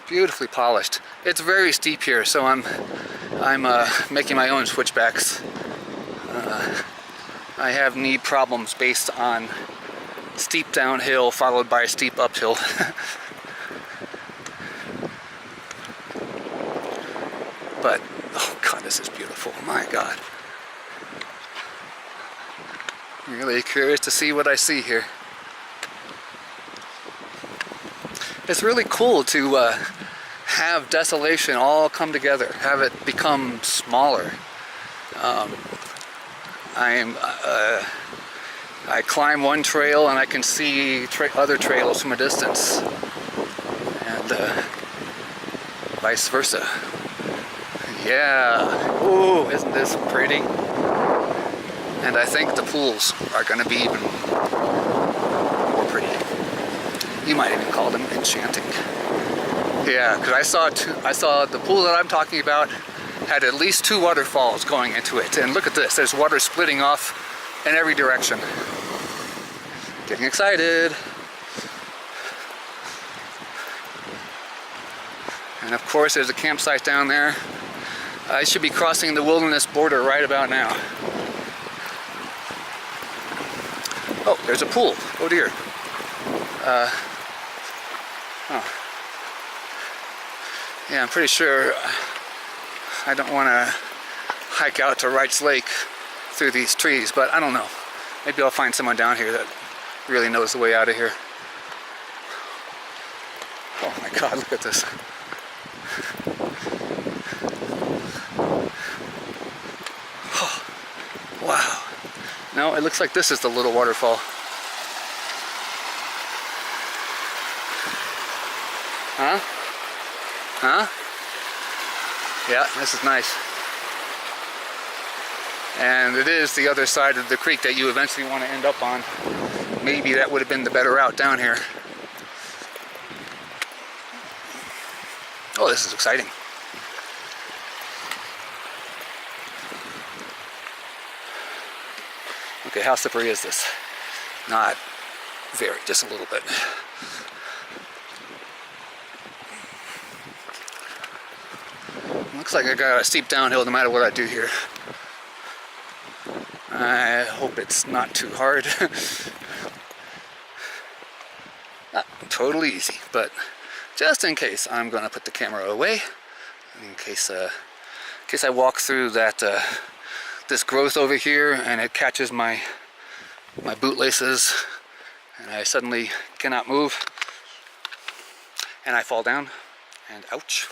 Speaker 1: Beautifully polished. It's very steep here, so I'm making my own switchbacks. I have knee problems based on steep downhill followed by steep uphill. But oh god, this is beautiful. My god. I'm really curious to see what I see here. It's really cool to have Desolation all come together, have it become smaller. I climb one trail and I can see other trails from a distance, and vice versa. Yeah, ooh, isn't this pretty? And I think the pools are going to be even more pretty. You might even call them enchanting. Yeah, because I saw the pool that I'm talking about had at least 2 waterfalls going into it. And look at this, there's water splitting off in every direction. Getting excited. And of course there's a campsite down there. I should be crossing the wilderness border right about now. Oh, there's a pool. Oh dear. Yeah, I'm pretty sure I don't want to hike out to Wrights Lake through these trees, but I don't know. Maybe I'll find someone down here that really knows the way out of here. Oh my god, look at this. Oh, wow. No, it looks like this is the little waterfall. Huh? Huh? Yeah, this is nice. And it is the other side of the creek that you eventually want to end up on. Maybe that would have been the better route down here. Oh, this is exciting. Okay, how slippery is this? Not very, just a little bit. Looks like I got a steep downhill no matter what I do here. I hope it's not too hard. Not totally easy, but just in case, I'm going to put the camera away. In case I walk through that this growth over here and it catches my bootlaces and I suddenly cannot move and I fall down and ouch.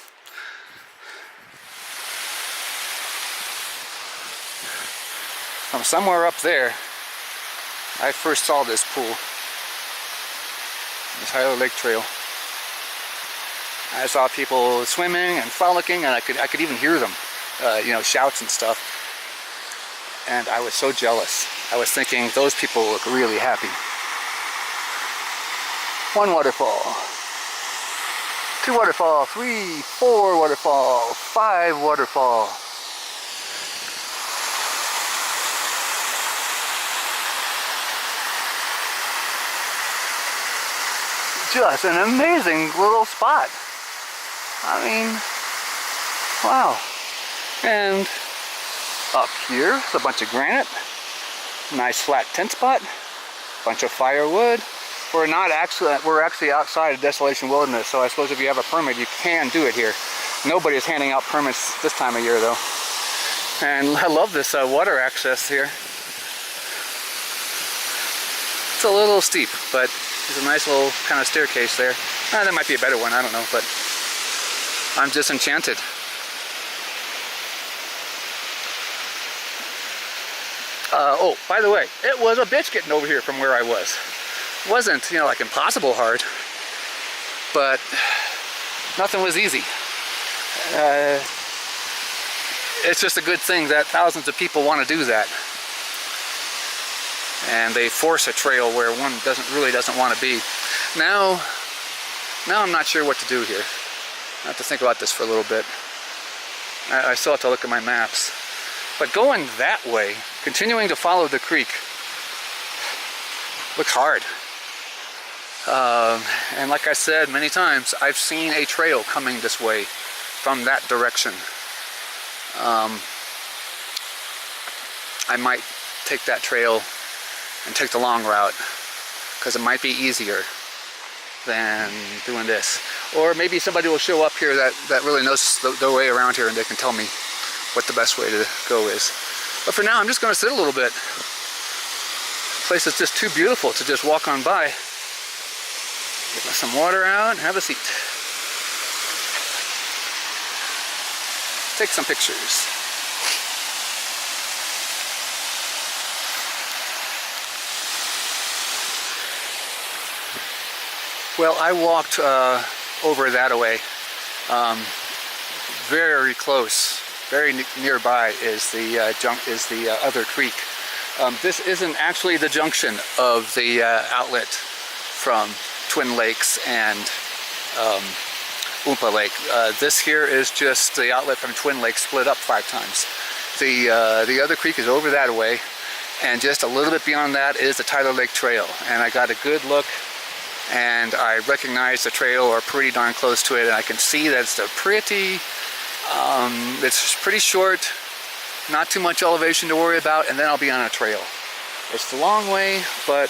Speaker 1: From somewhere up there, I first saw this pool, this Highland Lake Trail. I saw people swimming and frolicking, and I could even hear them, you know, shouts and stuff. And I was so jealous. I was thinking, those people look really happy. 1 waterfall, 2 waterfall, 3, 4 waterfall, 5 waterfall. Just an amazing little spot. I mean, wow. And up here is a bunch of granite, nice flat tent spot, bunch of firewood. We're actually outside of Desolation Wilderness, so I suppose if you have a permit, you can do it here. Nobody is handing out permits this time of year though. And I love this water access here. It's a little steep, but there's a nice little kind of staircase there. There might be a better one, I don't know, but I'm just enchanted. Oh, by the way, it was a bitch getting over here from where I was. It wasn't, you know, like impossible hard, but nothing was easy. It's just a good thing that thousands of people want to do that. And they force a trail where one really doesn't want to be. Now I'm not sure what to do here. I have to think about this for a little bit. I still have to look at my maps. But going that way, continuing to follow the creek, looks hard. And like I said many times, I've seen a trail coming this way from that direction. I might take that trail and take the long route, because it might be easier than doing this. Or maybe somebody will show up here that really knows the way around here, and they can tell me what the best way to go is. But for now, I'm just going to sit a little bit. The place is just too beautiful to just walk on by. Get some water out and have a seat. Take some pictures. Well, I walked over that way. Very close, very nearby is the other creek. This isn't actually the junction of the outlet from Twin Lakes and Oompa Lake. This here is just the outlet from Twin Lakes split up 5 times. The other creek is over that way, and just a little bit beyond that is the Tyler Lake Trail. And I got a good look, and I recognize the trail, or pretty darn close to it, and I can see that it's pretty short, not too much elevation to worry about, and then I'll be on a trail. It's a long way, but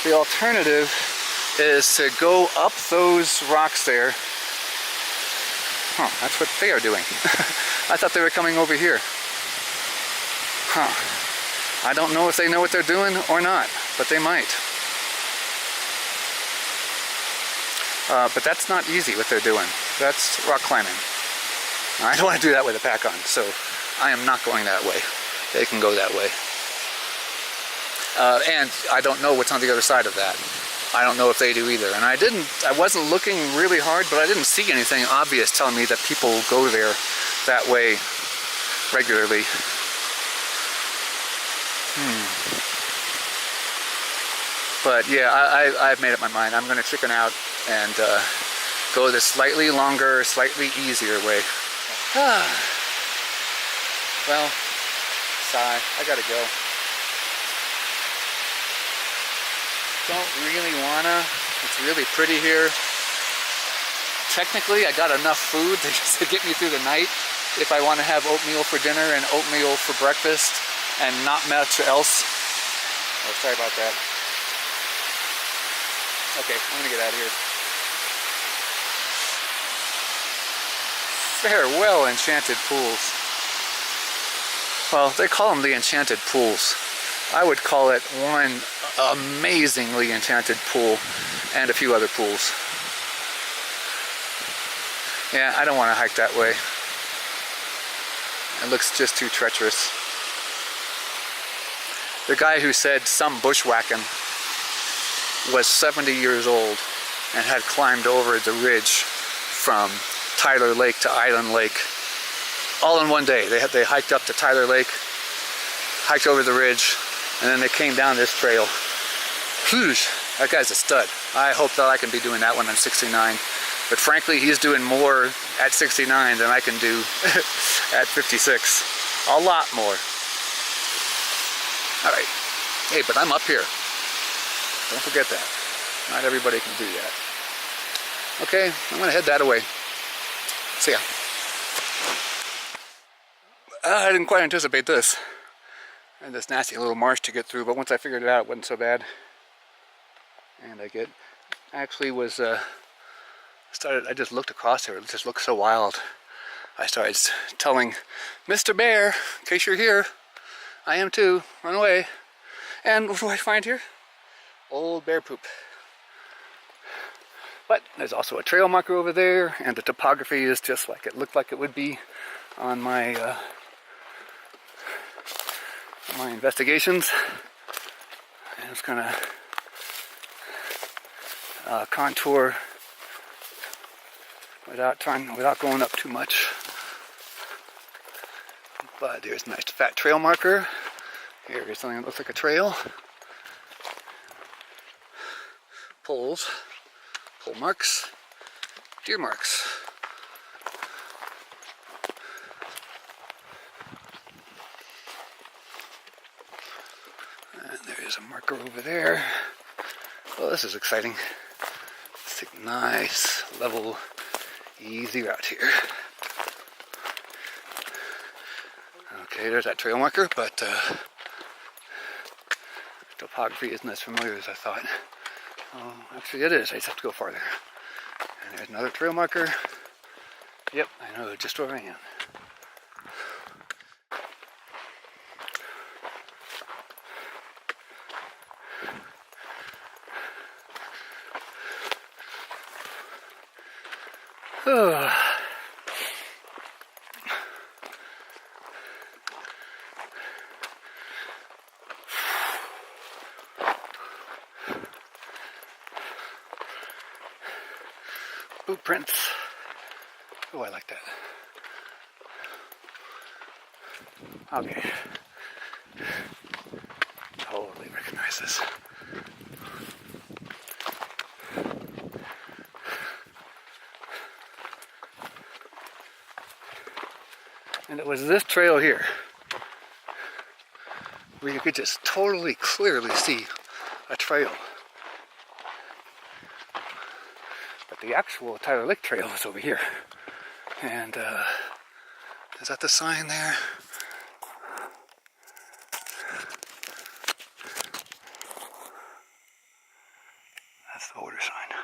Speaker 1: the alternative is to go up those rocks there. Huh, that's what they are doing. I thought they were coming over here. Huh. I don't know if they know what they're doing or not, but they might. But that's not easy what they're doing. That's rock climbing. I don't want to do that with a pack on, so I am not going that way. They can go that way. And I don't know what's on the other side of that. I don't know if they do either. And I wasn't looking really hard, but I didn't see anything obvious telling me that people go there that way regularly. But yeah, I've made up my mind. I'm going to chicken out and go the slightly longer, slightly easier way. Well, sigh. I gotta go. Don't really wanna. It's really pretty here. Technically, I got enough food to get me through the night if I want to have oatmeal for dinner and oatmeal for breakfast and not much else. Oh, sorry about that. Okay, I'm gonna get out of here. Farewell, Enchanted Pools. Well, they call them the Enchanted Pools. I would call it one amazingly enchanted pool and a few other pools. Yeah, I don't want to hike that way. It looks just too treacherous. The guy who said some bushwhacking was 70 years old and had climbed over the ridge from Tyler Lake to Island Lake all in one day. They hiked up to Tyler Lake, hiked over the ridge, and then they came down this trail. Whew, that guy's a stud. I hope that I can be doing that when I'm 69. But frankly, he's doing more at 69 than I can do at 56. A lot more. All right. Hey, but I'm up here. Don't forget that. Not everybody can do that. Okay, I'm gonna head that way. See ya. I didn't quite anticipate this. And this nasty little marsh to get through, but once I figured it out, it wasn't so bad. And I actually was I just looked across there. It just looked so wild. I started telling Mr. Bear, in case you're here, I am too, run away. And what do I find here? Old bear poop. But there's also a trail marker over there, and the topography is just like it looked like it would be on my my investigations. And it's gonna contour without going up too much. But there's a nice fat trail marker. Here's something that looks like a trail. Poles, pole marks, deer marks. And there's a marker over there. Well, this is exciting. Let's take a nice, level, easy route here. Okay, there's that trail marker, but topography isn't as familiar as I thought. Oh, actually it is. I just have to go farther. And there's another trail marker. Yep, I know just where I am. Boot prints. Oh, I like that. Okay. Totally recognize this. And it was this trail here where you could just totally clearly see a trail. But the actual Tyler Lake Trail is over here. And is that the sign there? That's the order sign.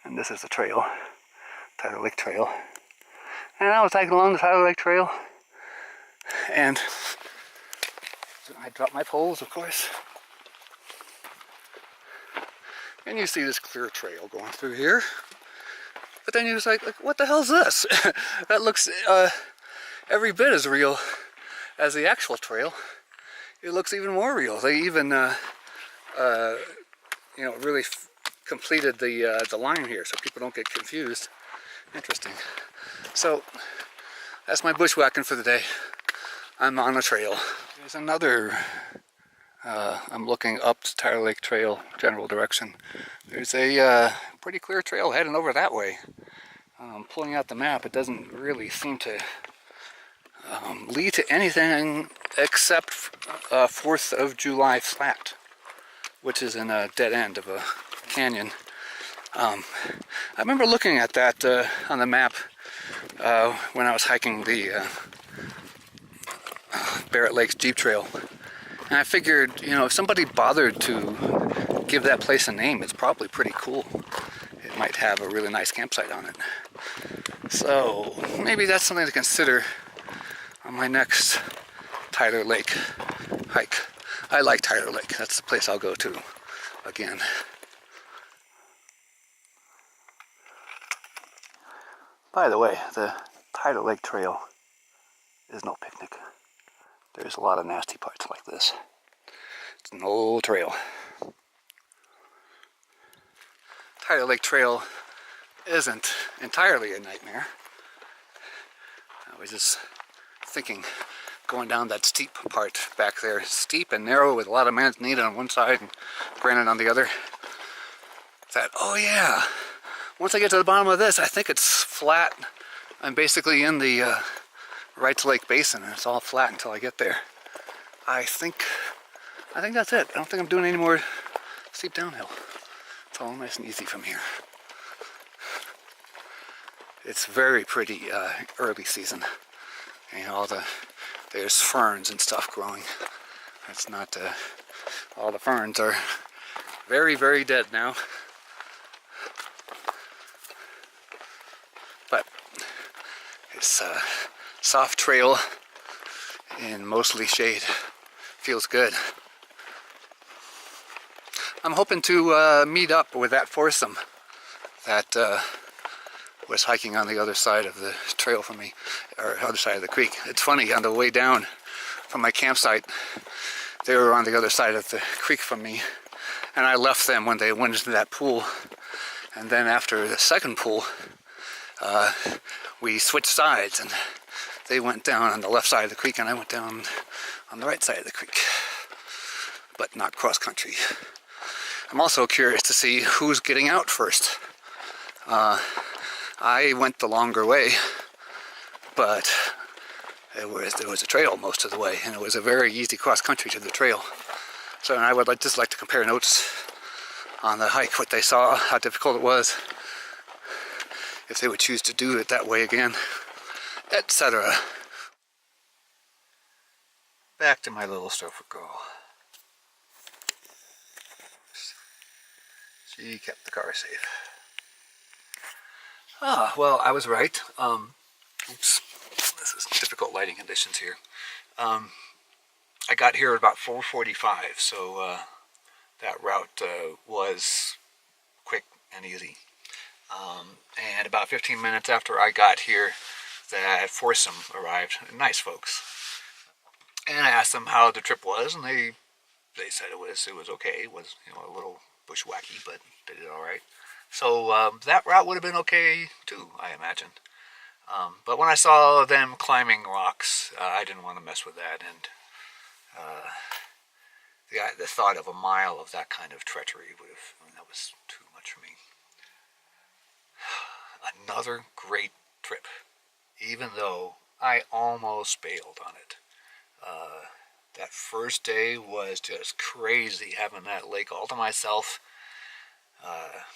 Speaker 1: And this is the trail, Tyler Lake Trail. And I was hiking along the Tyler Lake Trail, and I dropped my poles, of course. And you see this clear trail going through here. But then you're just like, what the hell's this? That looks every bit as real as the actual trail. It looks even more real. They even, really completed the line here so people don't get confused. Interesting. So that's my bushwhacking for the day. I'm on a trail. There's another. I'm looking up the Tyler Lake Trail general direction. There's a pretty clear trail heading over that way. Pulling out the map, it doesn't really seem to lead to anything except 4th of July Flat, which is in a dead end of a canyon. I remember looking at that on the map when I was hiking the Barrett Lakes Jeep Trail. And I figured, if somebody bothered to give that place a name, it's probably pretty cool. It might have a really nice campsite on it. So maybe that's something to consider on my next Tyler Lake hike. I like Tyler Lake. That's the place I'll go to again. By the way, the Tyler Lake Trail is no picnic. There's a lot of nasty parts like this. It's an old trail. Tyler Lake Trail isn't entirely a nightmare. I was just thinking, going down that steep part back there, steep and narrow with a lot of manzanita on one side and granite on the other, that, oh yeah, once I get to the bottom of this, I think it's flat. I'm basically in the Wrights Lake Basin, and it's all flat until I get there. I think that's it. I don't think I'm doing any more steep downhill. It's all nice and easy from here. It's very pretty early season. There's ferns and stuff growing. It's not, all the ferns are very, very dead now. Nice soft trail in mostly shade. Feels good. I'm hoping to meet up with that foursome that was hiking on the other side of the trail from me, or other side of the creek. It's funny, on the way down from my campsite, they were on the other side of the creek from me, and I left them when they went into that pool. And then after the second pool, we switched sides, and they went down on the left side of the creek, and I went down on the right side of the creek, but not cross country. I'm also curious to see who's getting out first. I went the longer way, but there was a trail most of the way, and it was a very easy cross country to the trail. So I would just like to compare notes on the hike, what they saw, how difficult it was, if they would choose to do it that way again, etc. Back to my little surfer girl. She kept the car safe. Well, I was right. Oops, this is difficult lighting conditions here. I got here at about 4:45, so that route was quick and easy. And about 15 minutes after I got here, that foursome arrived. Nice folks. And I asked them how the trip was, and they said it was okay. It was, you know, a little bushwhacky, but they did all right. So that route would have been okay too, I imagine. But when I saw them climbing rocks, I didn't want to mess with that, and the thought of a mile of that kind of treachery that was too much for me. Another great trip, even though I almost bailed on it. That first day was just crazy, having that lake all to myself,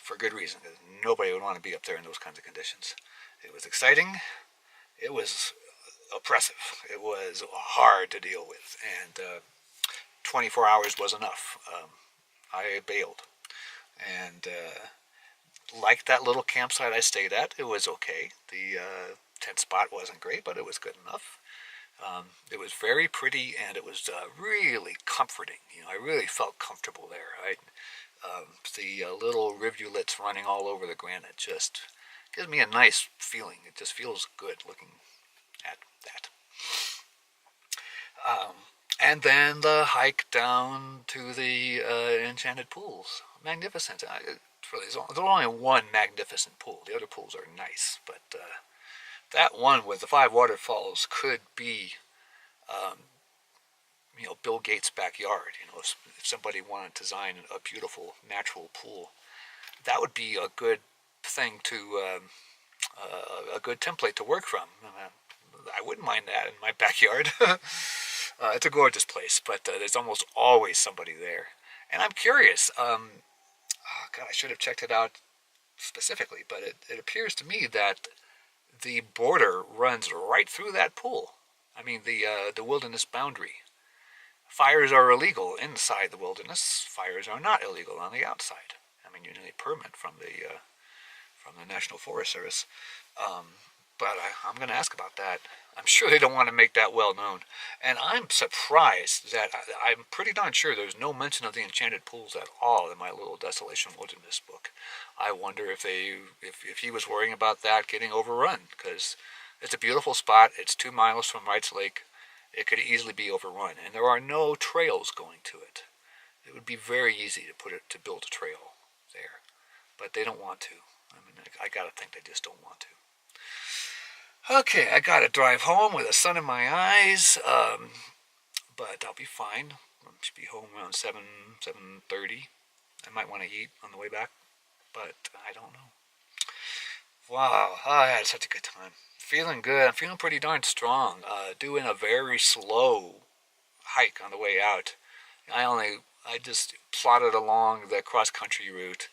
Speaker 1: for good reason, because nobody would want to be up there in those kinds of conditions. It was exciting, it was oppressive, it was hard to deal with, and 24 hours was enough. I bailed, and like that little campsite I stayed at, it was okay. The tent spot wasn't great, but it was good enough. It was very pretty, and it was really comforting. You know, I really felt comfortable there. The little rivulets running all over the granite just gives me a nice feeling. It just feels good looking at that. And then the hike down to the Enchanted Pools. Magnificent. There's only one magnificent pool. The other pools are nice, but that one with the 5 waterfalls could be, you know, Bill Gates' backyard. You know, if somebody wanted to design a beautiful natural pool, that would be a good thing to, a good template to work from. I wouldn't mind that in my backyard. It's a gorgeous place, but there's almost always somebody there. And I'm curious. Oh God, I should have checked it out specifically, but it appears to me that the border runs right through that pool. I mean, the wilderness boundary. Fires are illegal inside the wilderness. Fires are not illegal on the outside. I mean, you need a permit from the National Forest Service. But I'm going to ask about that. I'm sure they don't want to make that well known. And I'm surprised that I'm pretty darn sure there's no mention of the Enchanted Pools at all in my little Desolation Wilderness book. I wonder if he was worrying about that getting overrun, because it's a beautiful spot. It's 2 miles from Wrights Lake. It could easily be overrun, and there are no trails going to it. It would be very easy to build a trail there, but they don't want to. I mean, I gotta think they just don't want to. Okay, I gotta drive home with the sun in my eyes, but I'll be fine. I should be home around 7:30. I might want to eat on the way back, but I don't know. Wow, I had such a good time. Feeling good. I'm feeling pretty darn strong. Doing a very slow hike on the way out. I just plodded along the cross-country route.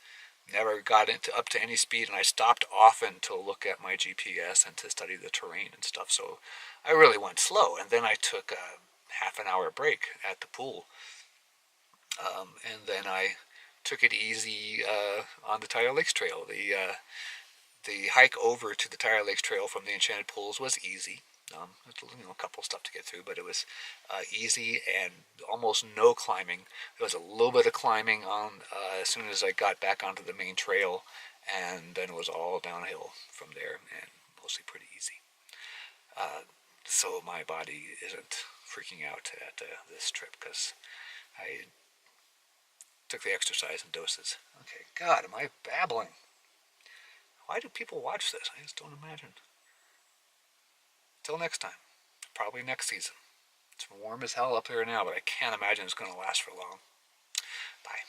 Speaker 1: Never got up to any speed, and I stopped often to look at my GPS and to study the terrain and stuff. So I really went slow, and then I took a half an hour break at the pool, and then I took it easy on the Tire Lakes Trail. The hike over to the Tire Lakes Trail from the Enchanted Pools was easy. A couple stuff to get through, but it was easy and almost no climbing. There was a little bit of climbing on as soon as I got back onto the main trail, and then it was all downhill from there, and mostly pretty easy. So my body isn't freaking out at this trip because I took the exercise in doses. Okay, God, am I babbling? Why do people watch this? I just don't imagine. Till next time. Probably next season. It's warm as hell up here now, but I can't imagine it's going to last for long. Bye.